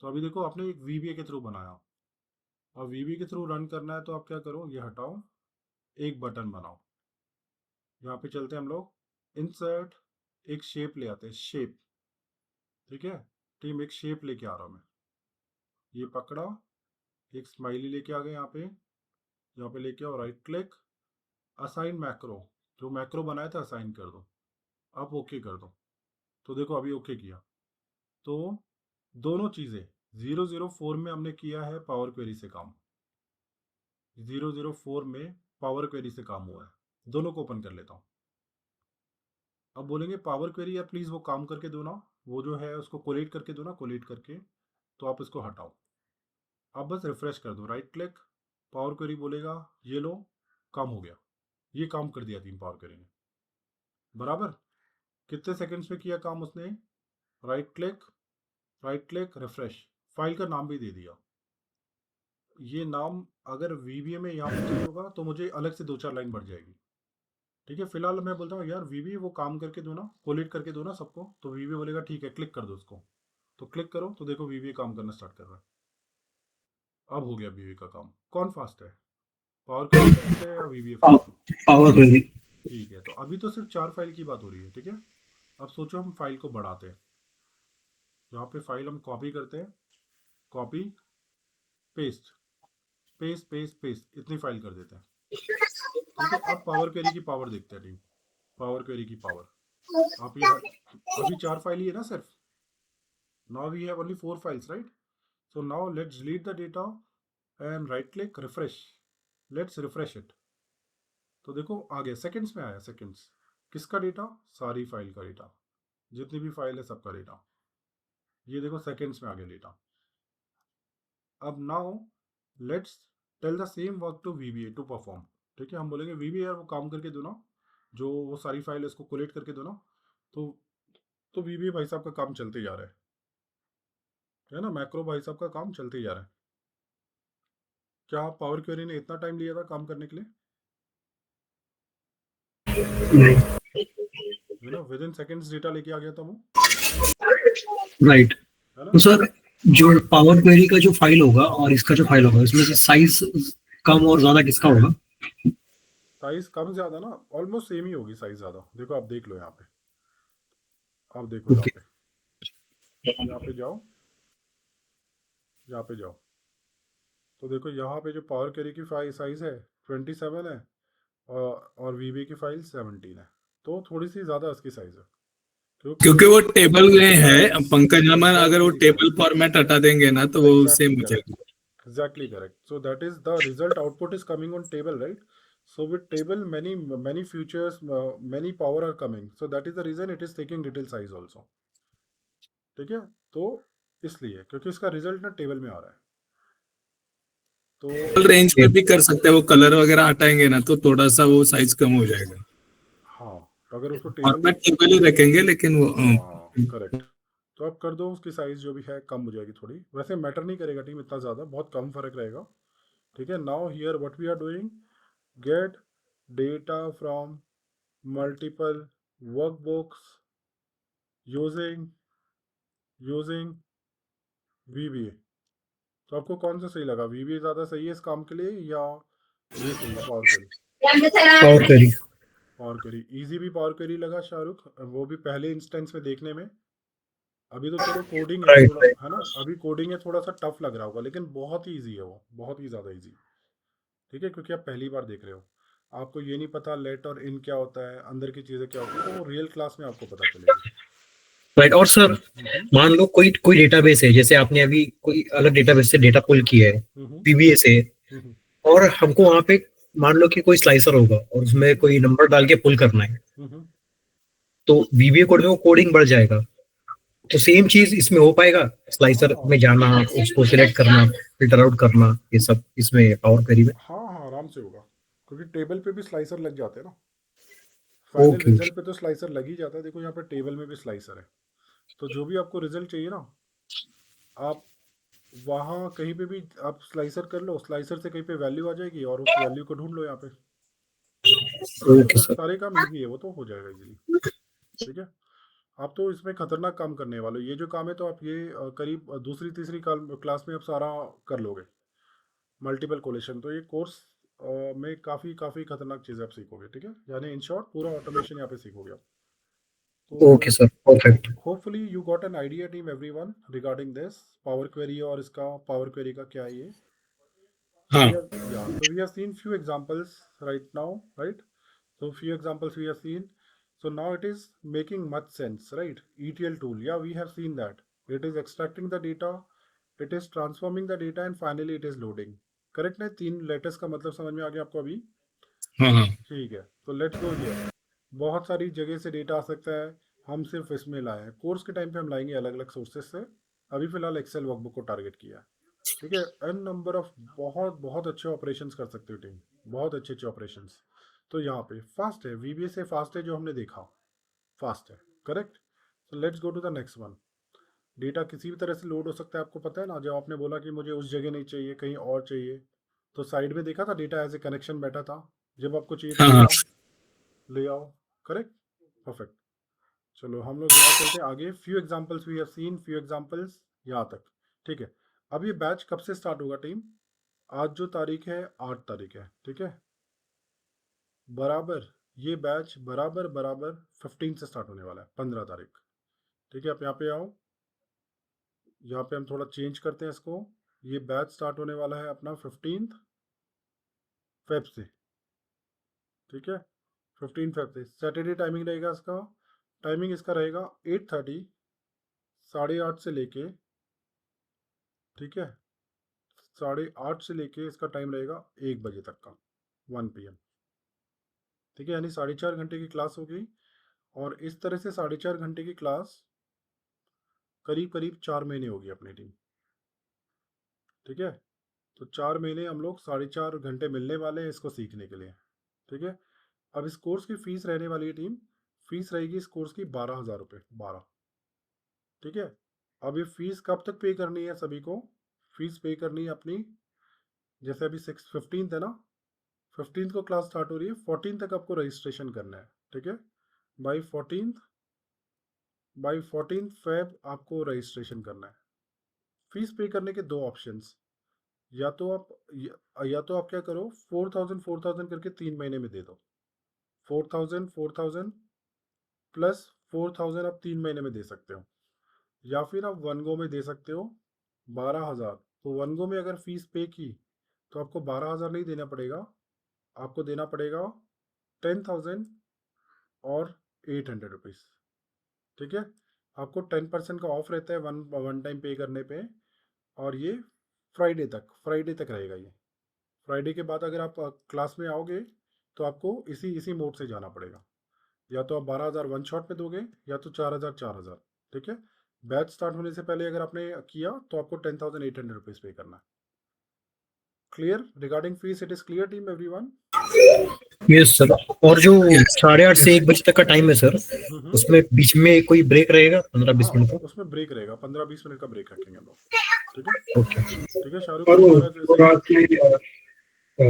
तो अभी देखो आपने एक VBA के थ्रू बनाया, और VBA के थ्रू रन करना है, तो आप क्या करो, ये हटाओ, एक बटन बनाओ। यहाँ पे चलते हैं हम लोग, इंसर्ट, एक शेप ले आते हैं, शेप। ठीक है, टीम एक शेप लेके आ रहा हूँ मैं, ये पकड़ा, एक स्माइली लेके आ गए यहाँ पे लेके आओ, राइट क्लिक, असाइन मैक्रो, जो मैक्रो बनाया था असाइन कर दो, अब ओके कर दो। तो देखो अभी ओके किया, तो दोनों चीज़ें 004 में हमने किया है पावर क्वेरी से काम, 004 में पावर क्वेरी से काम हुआ है, दोनों को ओपन कर लेता हूँ। अब बोलेंगे पावर क्वेरी यार प्लीज़ वो काम करके दो ना, वो जो है उसको कोलेट करके दो ना, कोलेट करके, तो आप इसको हटाओ। आप बस रिफ्रेश कर दो, राइट क्लिक, पावर क्वेरी बोलेगा, ये लो, काम हो गया, ये काम कर दिया थी पावर क्वेरी ने बराबर। कितने सेकंड्स में किया काम उसने, right click, right click, refresh, file का नाम भी दे दिया। ये नाम अगर VBA में यहाँ पे चाहिए होगा तो मुझे अलग से 2-4 लाइन बढ़ जाएगी। ठीक है, फिलहाल मैं बोलता हूँ यार VBA वो काम करके दो ना, कोलेट करके दो ना सबको, तो VBA बोलेगा ठीक है, क्लिक कर दो उसको, तो क्लिक करो, तो देखो VBA काम करना स्टार्ट कर रहा है। अब हो गया VBA का काम। कौन फास्ट है, पावर क्वेरी फास्ट है या VBA फास्ट है? Power query. ठीक है, तो अभी तो सिर्फ 4 फाइल की बात हो रही है। ठीक है, अब सोचो हम फाइल को बढ़ाते हैं, यहाँ पे फाइल हम कॉपी करते हैं, copy paste, paste paste paste, इतनी फाइल कर देते हैं। ठीक है, अब पावर क्वेरी की पावर देखते हैं टीम, पावर क्वेरी की पावर। आप ये अभी 4 फाइल ही है ना सिर्फ, now we have only 4 files right. So now let's delete the data and right click, refresh, let's refresh it. तो देखो आ गया, सेकंड्स में आया, सेकंड्स। किसका डेटा, सारी फाइल का डेटा, जितनी भी फाइल है सबका डेटा, ये देखो सेकंड्स में आ गया डेटा। अब now let's tell the same work to VBA to perform. ठीक है, हम बोलेंगे VBA यार वो काम करके दो ना, जो वो सारी फाइल है उसको कोलेट करके दो ना। तो VBA भाई साहब का काम चलते जा रहा है ना, मैक्रो भाई साहब का काम चलते जा रहा है। क्या पावर क्वेरी ने इतना टाइम लिया था काम करने के लिए? नहीं, you know with in seconds data लेके आ गया था वो, राइट। है ना। तो सर जो पावर क्वेरी का जो फाइल होगा और इसका जो फाइल होगा, इसमें से साइज कम और ज्यादा किसका होगा? साइज कम ज्यादा ना, ऑलमोस्ट सेम ही होगी साइज ज्यादा। देखो आप देख लो यहाँ पे, आप देखो यहाँ ओके। पे, यहाँ पे जाओ, यहाँ पे जाओ, तो देखो यहाँ पे जो पावर क्वेरी की फाइल साइज है 27 है, और VBA की फाइल 17 है, तो थोड़ी सी ज़्यादा इसकी साइज है, क्योंकि वो टेबल में है Yes, पंकज, हम अगर वो exactly टेबल correct, फॉर्मेट हटा देंगे ना तो वो सेम exactly correct, बचेगा। exactly correct. So that is the result output is coming on table, right? So with table many features, many power are coming. So that is the reason it is taking detail size also. ठीक है, तो इसलिए क्योंकि इसका result ना table में आ रहा है, तो रेंज में भी कर सकते हैं, वो कलर वगैरह हटाएंगे ना तो थोड़ा सा वो साइज कम हो जाएगा। हाँ, अगर उसको टेबल, फॉर्मेट टेबल ही रखेंगे लेकिन वो हाँ करेक्ट, तो आप कर दो उसकी साइज जो भी है कम हो जाएगी थोड़ी, वैसे मैटर नहीं करेगा टीम इतना ज़्यादा, बहुत कम फर्क रहेगा। ठीक है, now here what we are doing, get data from multiple workbooks using VBA। तो आपको कौन सा सही लगा, VBA ज़्यादा सही है इस काम के लिए या ये सही है power query? Power query. Power query easy भी पावर क्वेरी लगा शाहरुख, वो भी पहले इंस्टेंस में देखने में। अभी तो चलो कोडिंग है थोड़ा, राइट। है ना, अभी कोडिंग है थोड़ा सा टफ लग रहा होगा, लेकिन बहुत ही ईजी है वो, बहुत ही ज़्यादा ईजी। ठीक है, क्योंकि आप पहली बार देख रहे हो, आपको ये नहीं पता लेट और इन क्या होता है, अंदर की चीज़ें क्या होती है, तो वो रियल क्लास में आपको पता चलेगी। राइट। और सर मान लो कोई कोई डेटाबेस है, जैसे आपने अभी कोई अलग डेटाबेस से डेटा पुल किया है VBA से, और हमको वहां पे मान लो कि कोई स्लाइसर होगा और उसमें कोई नंबर डाल के पुल करना है, तो VBA कोड में वो कोडिंग बढ़ जाएगा। तो सेम चीज इसमें हो पाएगा, स्लाइसर में जाना, उसको सिलेक्ट करना, फिल्टर आउट करना, ये सब इसमें पावर क्वेरी में? हाँ हाँ आराम से होगा, क्योंकि टेबल पे भी स्लाइसर लग जाते हैं ना, फाइनल ओके। रिजल्ट पे तो स्लाइसर लग ही जाता है। देखो यहाँ पे टेबल में भी स्लाइसर है, तो जो भी आपको रिजल्ट चाहिए ना, आप वहाँ कहीं पे भी आप स्लाइसर कर लो, स्लाइसर से कहीं पे वैल्यू आ जाएगी और उस वैल्यू को ढूंढ लो यहाँ पे। Okay sir. सारे काम इजी है, वो तो हो जाएगा इजीली। ठीक है, आप तो इसमें खतरनाक काम करने वाले हो, ये जो काम है तो आप ये करीब दूसरी तीसरी क्लास में आप सारा कर लोगे, मल्टीपल कोलेशन। तो ये कोर्स में काफ़ी काफ़ी खतरनाक चीज़ें आप सीखोगे। ठीक है, यानी इन शॉर्ट पूरा ऑटोमेशन यहाँ पे सीखोगे आप। Okay sir, perfect. Hopefully you got an idea team everyone regarding this power query, और इसका पावर क्वेरी का क्या है ये। So हाँ। we have seen few examples right now, right? So few examples we have seen. So now it is making much sense, right? ETL tool, yeah, we have seen that. It is extracting the data, it is transforming the data, and finally it is loading. Correct ना? 3 letters का मतलब समझ में आ गया आपको अभी? हाँ हाँ। ठीक है, तो लेट्स गो हियर। बहुत सारी जगह से डेटा आ सकता है, हम सिर्फ इसमें लाए हैं, कोर्स के टाइम पे हम लाएंगे अलग अलग सोर्सेज से, अभी फिलहाल एक्सेल वर्कबुक को टारगेट किया है। ठीक है, एन नंबर ऑफ बहुत बहुत अच्छे ऑपरेशंस कर सकते हो टीम, बहुत अच्छे अच्छे ऑपरेशंस। तो यहाँ पे फास्ट है, VBA से फास्ट है, जो हमने देखा फास्ट है, correct. So let's go to the next one. Data किसी भी तरह से लोड हो सकता है, आपको पता है ना, जब आपने बोला कि मुझे उस जगह नहीं चाहिए कहीं और चाहिए, तो साइड में देखा था डेटा एज ए कनेक्शन बैठा था, जब आपको चाहिए तो हाँ ले हाँ। आओ, ले आओ, करेक्ट, परफेक्ट। चलो हम लोग यहाँ चलते हैं आगे। Few examples we have seen, few examples यहाँ तक। ठीक है, अब ये बैच कब से स्टार्ट होगा टीम? आज जो तारीख है 8 तारीख है, ठीक है, बराबर ये बैच बराबर बराबर 15 से स्टार्ट होने वाला है, 15 तारीख। ठीक है, आप यहाँ पे आओ, यहाँ पे हम थोड़ा चेंज करते हैं इसको। ये बैच स्टार्ट होने वाला है अपना 15 फेब से। ठीक है, 15 फेब से सैटरडे टाइमिंग रहेगा इसका। टाइमिंग इसका रहेगा 8:30, 8:30 से लेके, ठीक है, 8:30 से लेके इसका टाइम रहेगा 1 बजे तक का, 1 PM। ठीक है, यानी 4.5 घंटे की क्लास होगी, और इस तरह से 4.5 घंटे की क्लास करीब करीब 4 महीने होगी अपनी टीम। ठीक है। तो 4 महीने हम लोग 4.5 घंटे मिलने वाले हैं इसको सीखने के लिए, ठीक है। अब इस कोर्स की फीस रहने वाली है टीम, फीस रहेगी इस कोर्स की 12,000 रुपये, 12, ठीक है। अब ये फीस कब तक पे करनी है सभी को? फीस पे करनी है अपनी, जैसे अभी 15th है ना, 15th को क्लास स्टार्ट हो रही है, 14 तक आपको रजिस्ट्रेशन करना है, ठीक है। बाई 14 फेब आपको रजिस्ट्रेशन करना है। फीस पे करने के दो ऑप्शंस, या तो आप क्या करो, 4,000 करके 3 महीने में दे दो। 4,000 प्लस 4,000 आप 3 महीने में दे सकते हो, या फिर आप वन गो में दे सकते हो 12,000। तो वन गो में अगर फीस पे की तो आपको 12,000 नहीं देना पड़ेगा, आपको देना पड़ेगा 10,000 और 800 रुपीज़, ठीक है। आपको 10% का ऑफ रहता है वन टाइम पे करने पे, और ये फ्राइडे तक रहेगा ये। फ्राइडे के बाद अगर आप क्लास में आओगे तो आपको इसी मोड से जाना पड़ेगा, या तो आप 12,000 वन शॉट में दोगे, या तो 4,000 4,000, ठीक है। बैच स्टार्ट होने से पहले अगर आपने किया तो आपको 10,800 रुपीज़ पे करना है। Clear regarding fees? It is clear team everyone? Yes sir. और जो 8:30 से 1 बजे तक का टाइम है सर, उसमें बीच में कोई ब्रेक रहेगा 15-20 हाँ, मिनट का? उसमें ब्रेक रहेगा, 15-20 मिनट का ब्रेक रखेंगे हम लोग, ठीक है। ओके। ठीक है शाहरुख, हमारा जैसे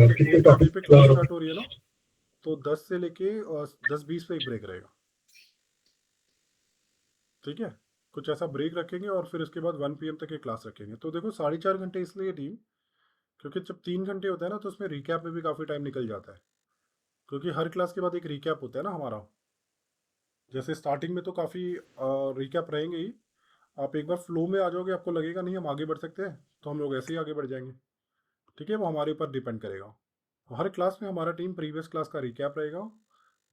देखिए 8:30 पे क्लास स्टार्ट हो रही है ना, तो 10 से लेके 10-20 पे एक ब्रेक रहेगा, ठीक है। कुछ ऐसा ब्रेक रखेंगे और फिर उसके बाद 1 PM तक ये क्लास रखेंगे। तो देखो 4.5 घंटे इसलिए टीम, क्योंकि जब 3 घंटे होता है ना तो उसमें रिकैप में भी काफ़ी टाइम निकल जाता है, क्योंकि हर क्लास के बाद एक रिकैप होता है ना हमारा। जैसे स्टार्टिंग में तो काफ़ी रिकैप रहेंगे ही, आप एक बार फ्लो में आ जाओगे, आपको लगेगा नहीं हम आगे बढ़ सकते हैं, तो हम लोग ऐसे ही आगे बढ़ जाएंगे, ठीक है। वो हमारे ऊपर डिपेंड करेगा। हर क्लास में हमारा टीम प्रीवियस क्लास का रिकैप रहेगा,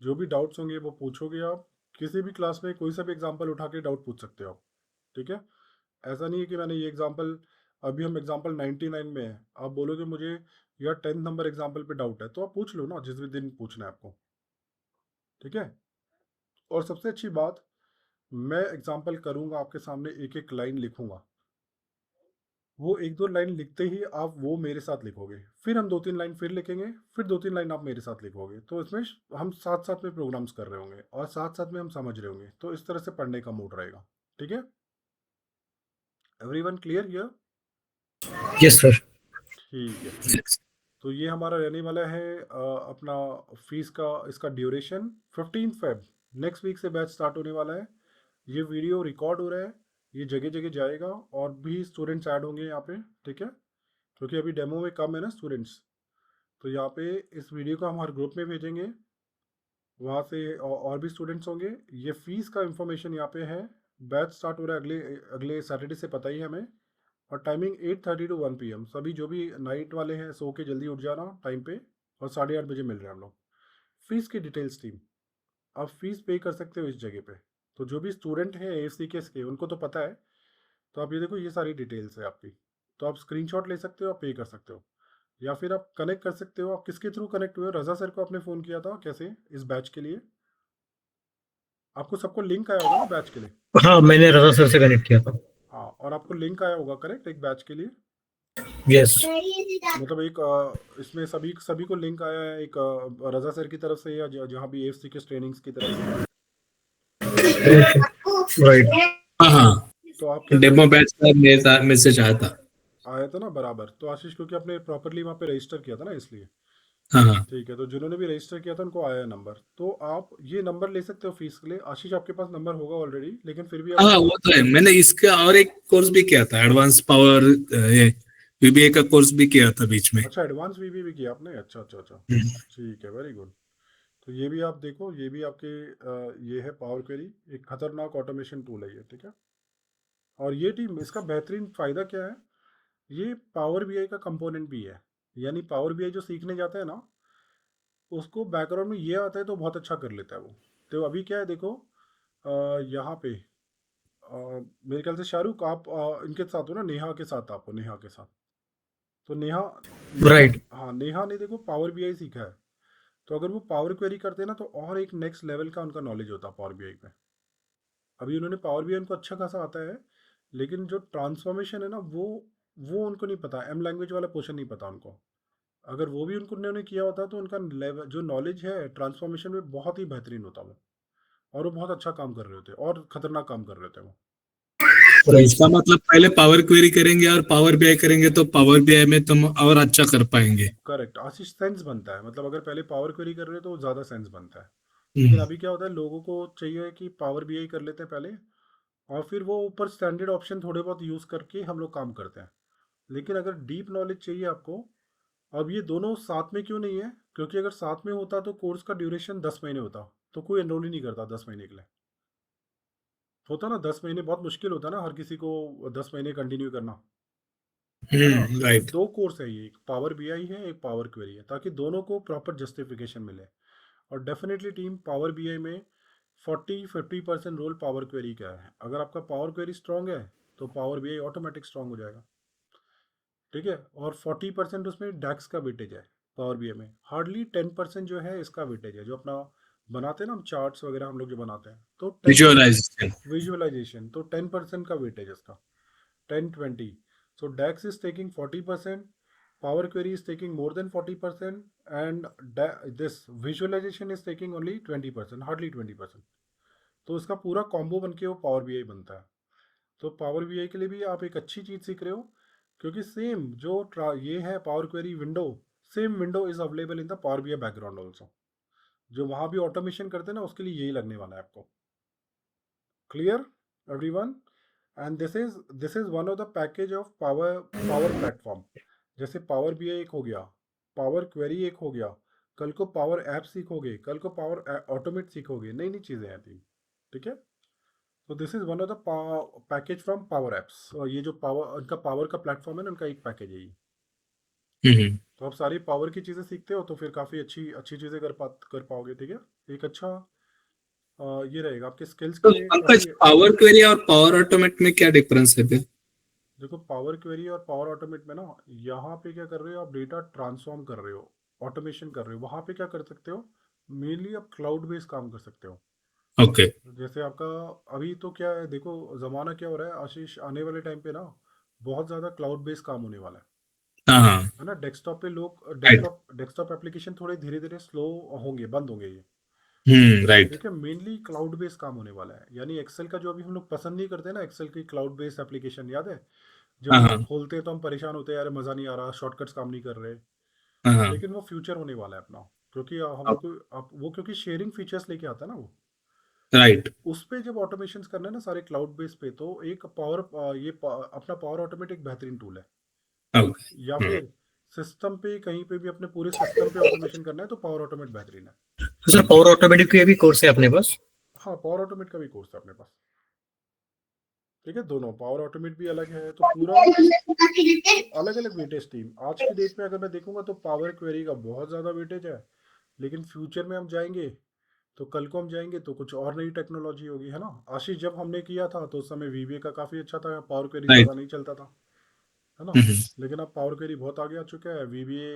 जो भी डाउट्स होंगे वो पूछोगे आप, किसी भी क्लास में कोई सा भी एग्जाम्पल उठा के डाउट पूछ सकते हो आप, ठीक है। ऐसा नहीं है कि मैंने ये एग्जाम्पल, अभी हम एग्जाम्पल 99 में है, आप बोलोगे मुझे यार 10th नंबर एग्जाम्पल पे डाउट है, तो आप पूछ लो ना जिस भी दिन पूछना है आपको, ठीक है। और सबसे अच्छी बात, मैं एग्जाम्पल करूंगा आपके सामने, एक एक लाइन लिखूंगा, वो 1-2 लाइन लिखते ही आप वो मेरे साथ लिखोगे, फिर हम 2-3 लाइन फिर लिखेंगे, फिर 2-3 लाइन आप मेरे साथ लिखोगे, तो इसमें हम साथ साथ में प्रोग्राम्स कर रहे होंगे और साथ साथ में हम समझ रहे होंगे, तो इस तरह से पढ़ने का मूड रहेगा, ठीक है। Everyone clear here? Yes sir. ठीक है। तो ये हमारा रहने वाला है अपना फीस का, इसका ड्यूरेशन 15 फेब, नेक्स्ट वीक से बैच स्टार्ट होने वाला है। ये वीडियो रिकॉर्ड हो रहा है, ये जगह जगह जाएगा, और भी स्टूडेंट्स ऐड होंगे यहाँ पे, ठीक है, क्योंकि अभी डेमो में कम है ना स्टूडेंट्स, तो यहाँ पे इस वीडियो को हम हर ग्रुप में भेजेंगे, वहाँ से और भी स्टूडेंट्स होंगे। ये फीस का इंफॉर्मेशन यहाँ पे है, बैच स्टार्ट हो रहा है अगले अगले सैटरडे से, पता ही है हमें, और टाइमिंग 8:30 to 1 PM। सभी जो भी नाइट वाले हैं सो के जल्दी उठ जाना टाइम पे, और 8:30 बजे मिल रहे हैं हम लोग। फीस की डिटेल्स टीम, आप फीस पे कर सकते हो इस जगह पे, तो जो भी स्टूडेंट हैं AFCKS के उनको तो पता है, तो आप ये देखो ये सारी डिटेल्स है आपकी, तो आप स्क्रीनशॉट ले सकते हो, आप पे कर सकते हो, या फिर आप कनेक्ट कर सकते हो। आप किसके थ्रू कनेक्ट हुए हो? रजा सर को आपने फ़ोन किया था कैसे इस बैच के लिए? आपको सबको लिंक आया होगा ना बैच के लिए? हाँ, मैंने रजा सर से कनेक्ट किया था। हाँ, और आपको लिंक आया होगा करेक्ट एक बैच के लिए? यस। मतलब एक इसमें सभी सभी को लिंक आया है एक रजा सर की तरफ से, या जहाँ भी AFCKS ट्रेनिंग्स की तरफ से, राइट। हाँ हाँ, तो आप क्या डेमो करेंगे? बैच का मेरे साथ मैसेज आया था। आया था ना बराबर, तो आशीष क्योंकि आपने प्रॉपरली वहाँ पे रजिस्टर किया था ना इसलिए, हाँ हाँ ठीक है। तो जिन्होंने भी रजिस्टर किया था उनको आया है नंबर, तो आप ये नंबर ले सकते हो फीस के लिए। आशीष आपके पास नंबर होगा ऑलरेडी, लेकिन फिर भी आप हाँ, वो तो है। मैंने इसका और एक कोर्स भी किया था, एडवांस पावर, ये VBA का कोर्स भी किया था बीच में। अच्छा एडवांस VB भी किया आपने? अच्छा अच्छा अच्छा, ठीक है, वेरी गुड। तो ये भी आप देखो, ये भी आपके ये है पावर क्वेरी, एक खतरनाक ऑटोमेशन टूल है ये, ठीक है। और ये टीम, इसका बेहतरीन फ़ायदा क्या है, ये पावर BI का कंपोनेंट भी है, यानी पावर BI जो सीखने जाता है ना, उसको बैकग्राउंड में ये आता है तो बहुत अच्छा कर लेता है वो। तो अभी क्या है देखो, यहाँ पे मेरे ख्याल से शाहरुख आप इनके साथ हो ना, नेहा के साथ, आप हो नेहा के साथ, तो नेहा नेहा राइट। हाँ, नेहा ने देखो पावर BI सीखा है, तो अगर वो पावर क्वेरी करते हैं ना तो और एक नेक्स्ट लेवल का उनका नॉलेज होता है पावर BI पे। अभी उन्होंने पावर BI उनको अच्छा खासा आता है, लेकिन जो ट्रांसफॉर्मेशन है ना वो वो उनको नहीं पता, एम लैंग्वेज वाला पोर्शन नहीं पता उनको। अगर वो भी उन्होंने किया होता तो उनका लेवल जो नॉलेज है ट्रांसफॉर्मेशन में बहुत ही बेहतरीन होता वो, और वो बहुत अच्छा काम कर रहे होते और खतरनाक काम कर रहे होते वो। तो इसका मतलब पहले पावर क्वेरी करेंगे और पावर बीआई करेंगे तो पावर बीआई में तुम और अच्छा कर पाएंगे। करेक्ट आशीष, सेंस बनता है, मतलब अगर पहले पावर क्वेरी कर रहे हो तो ज़्यादा सेंस बनता है। लेकिन हम्म, अभी क्या होता है, लोगों को चाहिए कि पावर बीआई कर लेते हैं पहले, और फिर वो ऊपर स्टैंडर्ड ऑप्शन थोड़े बहुत यूज़ करके हम लोग काम करते हैं। लेकिन अगर डीप नॉलेज चाहिए आपको, अब ये दोनों साथ में क्यों नहीं है, क्योंकि अगर साथ में होता तो कोर्स का ड्यूरेशन 10 महीने होता, तो कोई एनरोल ही नहीं करता 10 महीने के लिए। होता ना, 10 महीने बहुत मुश्किल होता ना हर किसी को 10 महीने कंटिन्यू करना, है ना। तो राइट। दो कोर्स है ये, एक पावर बीआई है, एक पावर क्वेरी है, ताकि दोनों को प्रॉपर जस्टिफिकेशन मिले। और डेफिनेटली टीम पावर बीआई में 40-50% रोल पावर क्वेरी का है। अगर आपका पावर क्वेरी स्ट्रांग है तो पावर बीआई ऑटोमेटिक स्ट्रांग हो जाएगा, ठीक है। और 40% उसमें डैक्स का वेटेज है पावर बीआई में, हार्डली 10% जो है इसका वेटेज है, जो अपना बनाते हैं ना हम चार्ट्स वगैरह हम लोग जो बनाते हैं, तो 10%। विजुअलाइजेशन। विजुअलाइजेशन तो 10% का वेटेज है इसका, 10-20। So DAX is taking 40%, Power Query is taking more than 40%, and this visualization is taking only 20%, hardly 20%। तो इसका पूरा कॉम्बो बन के वो पावर बीआई बनता है। तो पावर बीआई के लिए भी आप एक अच्छी चीज़ सीख रहे हो, क्योंकि सेम जो ये है power query window, same window is available in the power BI background also. जो वहाँ भी ऑटोमेशन करते हैं ना, उसके लिए यही लगने वाला है आपको। Clear everyone? And this is one of the package of power platform. जैसे पावर बीआई एक हो गया, पावर क्वेरी एक हो गया, कल को पावर ऐप सीखोगे, कल को पावर ऑटोमेट सीखोगे, नई नई चीज़ें आती हैं, ठीक है। तो this is one of the package from power apps, और ये जो पावर उनका पावर का प्लेटफॉर्म है ना, उनका एक पैकेज है ये। हम्म। तो आप सारी पावर की चीज़ें सीखते हो तो फिर काफ़ी अच्छी अच्छी चीज़ें कर पाओगे, ठीक है। एक अच्छा ये रहेगा आपके स्किल्स तो के लिए पंकज, काफ़ी। पावर क्वेरी और पावर ऑटोमेट में क्या डिफरेंस है फिर? देखो पावर क्वेरी और पावर ऑटोमेट में ना, यहाँ पे क्या कर रहे हो आप, डेटा ट्रांसफॉर्म कर रहे हो, ऑटोमेशन कर रहे हो, वहाँ पे क्या कर सकते हो, मेनली आप क्लाउड बेस्ड काम कर सकते हो। ओके। जैसे आपका अभी तो क्या है, देखो ज़माना क्या हो रहा है आशीष, आने वाले टाइम पे ना बहुत ज़्यादा क्लाउड बेस्ड काम होने वाला हाँ हाँ। है ना। डेस्कटॉप पे लोग राइट। डेस्कटॉप एप्लीकेशन थोड़े धीरे धीरे स्लो होंगे, बंद होंगे ये, राइट। ठीक है। मेनली क्लाउड बेस्ड काम होने वाला है, यानी एक्सेल का जो अभी हम लोग पसंद नहीं करते ना, एक्सेल की क्लाउड बेस्ड एप्लीकेशन, याद है जब हाँ हम लोग हाँ। खोलते हैं तो हम परेशान होते हैं, यार मज़ा नहीं आ रहा, शॉर्टकट्स काम नहीं कर रहे। हाँ हाँ। लेकिन वो फ्यूचर होने वाला है अपना, क्योंकि हम लोग को वो क्योंकि शेयरिंग फीचर्स लेके आता है ना वो। राइट। उस पे जब ऑटोमेशन करना है ना सारे क्लाउड बेस पे, तो एक पावर अपना पावर ऑटोमेट एक बेहतरीन टूल है। या ओके। फिर सिस्टम पे कहीं पे भी अपने पूरे सिस्टम पे ऑटोमेशन करना है तो पावर ऑटोमेट बेहतरीन है। तो सर पावर ऑटोमेटिक के भी कोर्स है अपने पास? हाँ पावर ऑटोमेट का भी कोर्स है अपने पास, ठीक है। दोनों पावर ऑटोमेट भी अलग है, तो पूरा अलग अलग वेटेज टीम। आज की डेट में अगर मैं देखूंगा तो पावर क्वेरी का बहुत ज़्यादा वेटेज है, लेकिन फ्यूचर में हम जाएंगे तो कल को हम जाएंगे तो कुछ और नई टेक्नोलॉजी होगी, है ना। आशीष जब हमने किया था तो उस समय वीबीए का काफ़ी अच्छा था, पावर क्वेरी राइट। ज़्यादा नहीं चलता था, है ना। लेकिन अब पावर क्वेरी बहुत आगे आ चुका है। वीबीए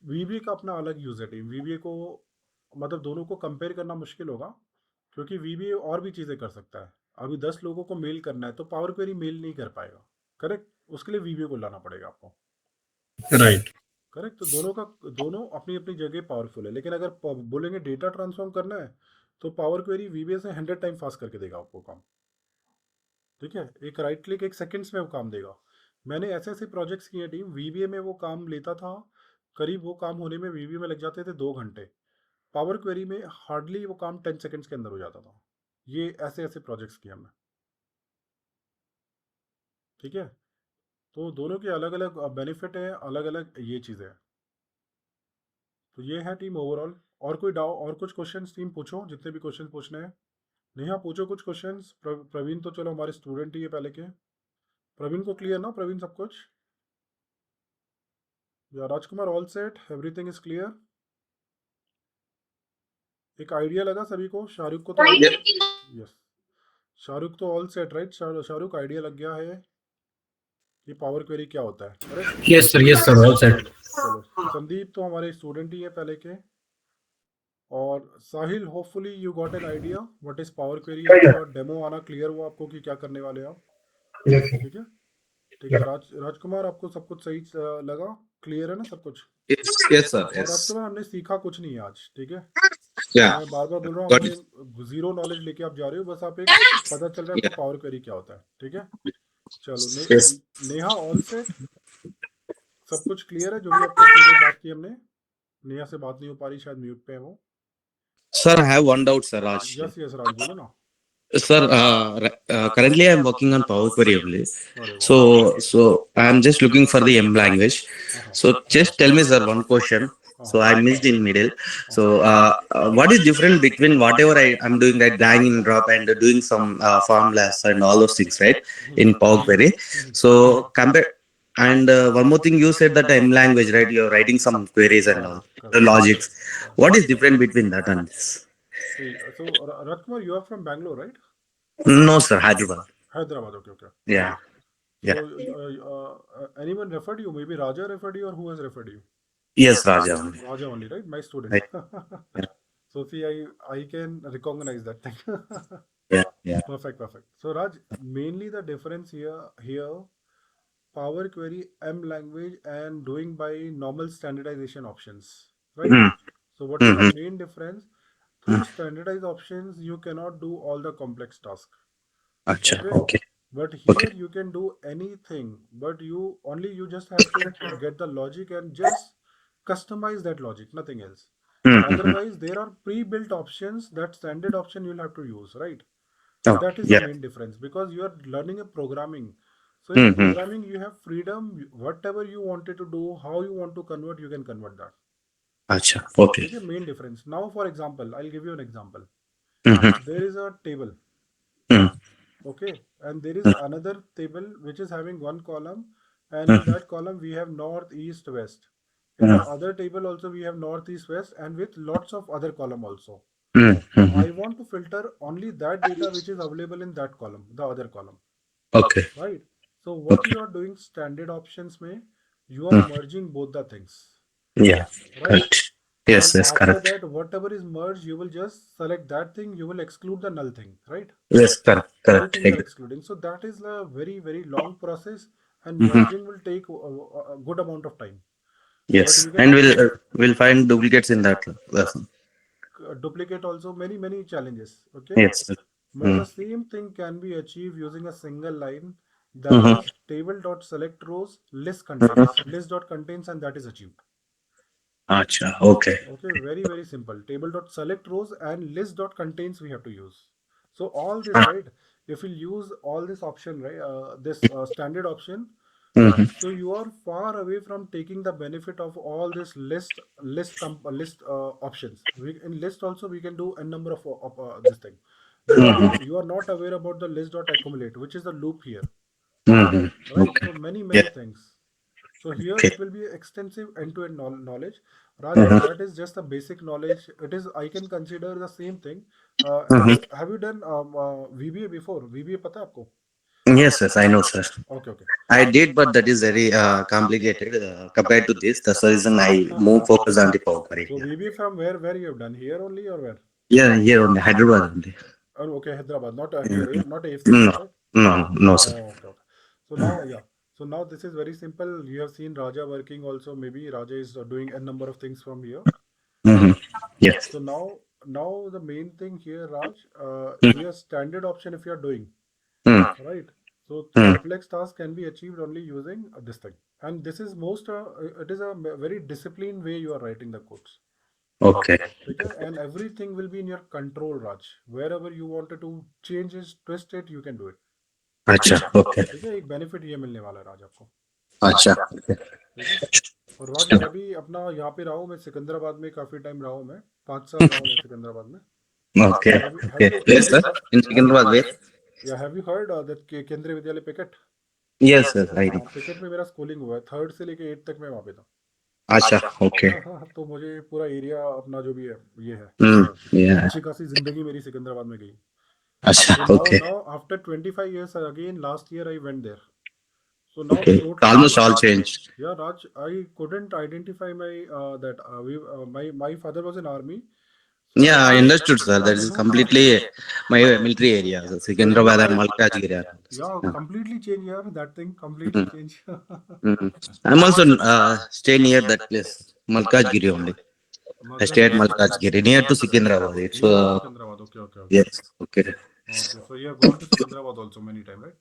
वीबीए का अपना अलग यूज़ है टीम, वीबीए को मतलब दोनों को कंपेयर करना मुश्किल होगा, क्योंकि वीबीए और भी चीज़ें कर सकता है। अभी 10 लोगों को मेल करना है तो पावर क्वेरी मेल नहीं कर पाएगा, करेक्ट। उसके लिए वीबीए को लाना पड़ेगा आपको, राइट। करेक्ट। तो दोनों अपनी अपनी जगह पावरफुल है, लेकिन अगर बोलेंगे डेटा ट्रांसफॉर्म करना है तो पावर क्वेरी वीबीए से 100 टाइम फास्ट करके देगा आपको काम, ठीक है। एक राइट क्लिक एक सेकंड्स में वो काम देगा। मैंने ऐसे ऐसे प्रोजेक्ट्स किए टीम, वीबीए में वो काम लेता था, करीब वो काम होने में वीबीए में लग जाते थे 2 घंटे, पावर क्वेरी में हार्डली वो काम 10 सेकंड्स के अंदर हो जाता था। ये ऐसे ऐसे प्रोजेक्ट्स किए हमने, ठीक है। तो दोनों के अलग अलग बेनिफिट है, अलग अलग ये चीज़ें हैं। तो ये है टीम ओवरऑल। और कोई डाउ और कुछ क्वेश्चंस टीम पूछो, जितने भी क्वेश्चन पूछने हैं। नेहा पूछो कुछ क्वेश्चंस। प्रवीण तो चलो हमारे स्टूडेंट ही है पहले के। प्रवीण को क्लियर ना, प्रवीण सब कुछ? या Rajkumar all set, everything is clear? एक आइडिया लगा सभी को? शाहरुख को तो आइडिया, यस, शाहरुख तो all set right, Shahrukh idea लग गया है कि पावर क्वेरी क्या होता है, correct. Yes sir all set. चलो संदीप तो हमारे स्टूडेंट ही है पहले के। और Sahil hopefully you got an idea what is power query, आपका डेमो आना क्लियर हुआ आपको कि क्या करने वाले हैं आप, ठीक है। ठीक है। राजकुमार, आपको सब कुछ सही लगा? क्लियर है ना सब कुछ? Yes, sir. और Yes. राजकुमार, हमने सीखा कुछ नहीं आज, ठीक है? Yeah. मैं बार बार बोल रहा हूँ, Got it. हमने जीरो नॉलेज लेके आप जा रहे हो, बस आप एक पता चल रहा है आपको Yeah. पावर क्वेरी क्या होता है, ठीक है? चलो Yes. Neha, all set? सब कुछ क्लियर है जो भी आपको चीजें बात की हमने? नेहा से बात नहीं हो पा रही, शायद म्यूट पे है वो। Sir, I have one doubt, sir, Raj. Yes yes Raj, बोलो ना। Sir, currently I'm working on Power Query only. अरे वाह। So I'm just looking for the M language. हाँ So just tell me, sir, one question. हाँ So I missed in middle. हाँ So what is different between whatever I'm doing, like drag and drop and doing some formulas and all those things, right? In Power Query. So compare. And one more thing, you said that M language, right? You're writing some queries and all correct the correct logics. Correct. What is different between that and this? See, so Rajkumar, you are from Bangalore, right? No, sir, Hyderabad. Hyderabad, okay, okay. Yeah, So, yeah. anyone referred you? Maybe Raja referred you, or who has referred you? Yes, Raja only. Raja only, right? My student. Right. Yeah, So, see, I can recognize that thing. yeah, yeah. Perfect, perfect. So, Raj, mainly the difference here, Power Query, M language, and doing by normal standardization options, right? Mm, So, what is the mm-hmm. main difference? Mm. Through standardized options, you cannot do all the complex tasks. Acha, Okay, okay, but okay. here you can do anything, but you just have to get the logic and just customize that logic, nothing else. Mm-hmm. Otherwise, there are pre-built options, that standard option you'll have to use, right? Oh, That is the yeah. main difference, because you are learning a programming. So in Mm-hmm. programming, you have freedom, whatever you wanted to do, how you want to convert, you can convert that. Acha, okay. Okay, main difference. Now, for example, I'll give you an example. Mm-hmm. There is a table. Mm-hmm. Okay, and there is another table which is having one column, and in Mm-hmm. that column we have north, east, west. In the Mm-hmm. other table also we have north, east, west, and with lots of other column also. So Mm-hmm. I want to filter only that data which is available in that column, the other column, Okay, right? So what okay. you are doing standard options may, you are Mm. merging both the things, Yeah, right? correct. Yes, And yes, after correct. that, whatever is merged, you will just select that thing, you will exclude the null thing, right? Yes, correct, correct. Everything you are Agree. excluding. So that is a very, very long process, and Mm-hmm. merging will take a good amount of time. But Yes, you can and also we'll find duplicates in that lesson. duplicate also many, many challenges. Okay. Yes. But the Mm. same thing can be achieved using a single line, that Mm-hmm. is table.select rows list contains, Mm-hmm. list.contains, and that is achieved. Acha, okay. Okay, very, very simple. Table.select rows and list.contains we have to use. So all this, right? If we use all this option, right? This standard option, Mm-hmm. so you are far away from taking the benefit of all this list options. In list also we can do a number of this thing. Mm-hmm. You are not aware about the list.accumulate, which is the loop here, Mm-hmm. right? Okay. So many Yeah. things. So here Okay. it will be extensive end-to-end knowledge. Raj, Mm-hmm. that is just a basic knowledge. It is, I can consider the same thing. Mm-hmm. Have you done VBA before? VBA पता है आपको? Yes, yes, I know, sir. Okay, okay. I did, but that is very complicated compared to this. That's the reason I more focus on the Power Query. So VBA from where you have done? Here only or where? Yeah, here only Hyderabad only. Oh, okay, Hyderabad, not Yeah. here, not AFC No, India, right? no, no, sir. Oh, okay, okay. So now, yeah. So now this is very simple. You have seen Raja working also. Maybe Raja is doing a number of things from here. Mm-hmm. Yes. So now the main thing here, Raj, Mm-hmm. here standard option if you are doing, right? So Mm-hmm. complex task can be achieved only using this thing. And this is it is a very disciplined way you are writing the codes. Okay. Okay? And everything will be in your control, Raj. Wherever you wanted to change it, twist it, you can do it. Acha. Okay. ठीक है, एक benefit ये मिलने वाला है राज आपको, Acha. ठीक है? और राज मैं भी अपना यहाँ पे रहा हूँ, मैं सिकंदराबाद में काफ़ी टाइम रहा हूँ, मैं 5 साल रहा हूँ मैं सिकंदराबाद में. Okay. Okay. Yes, sir. In Secunderabad, where? या have you heard that Kendriya Vidyalaya Picket? Yes, sir. I know. हाँ, पिकेट में मेरा स्कूलिंग हुआ है, 3rd से लेके 8th तक मैं वहाँ पे था. Acha. Okay. हाँ हाँ, तो मुझे पूरा एरिया अपना जो भी है ये है, Yeah. अच्छी खासी जिंदगी मेरी सिकंदराबाद में गई. Acha. So Okay. now after 25 years again, last year I went there. So now Okay. totally, Almost all changed. yeah, Raj, I couldn't identify my my father was in army. Yeah, I understood, sir. That is completely my military area, so Secunderabad and Malkajgiri. Yeah, Yeah. completely change here. That thing completely Mhm. change. Mhm. I'm also stay near that place, Malkajgiri only. I stay at Malkajgiri, near to Secunderabad. It's Near to Secunderabad. Okay, okay, okay. yes, okay, Okay, so you have gone to Secunderabad also many time, right?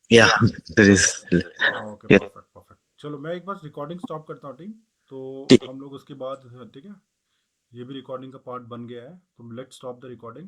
yeah, there is. Okay Yeah. Perfect perfect चलो मैं एक बार recording stop करता हूँ team तो ठीक हम लोग उसके बाद ठीक है ये भी रिकॉर्डिंग का पार्ट बन गया है तो लेट्स स्टॉप द रिकॉर्डिंग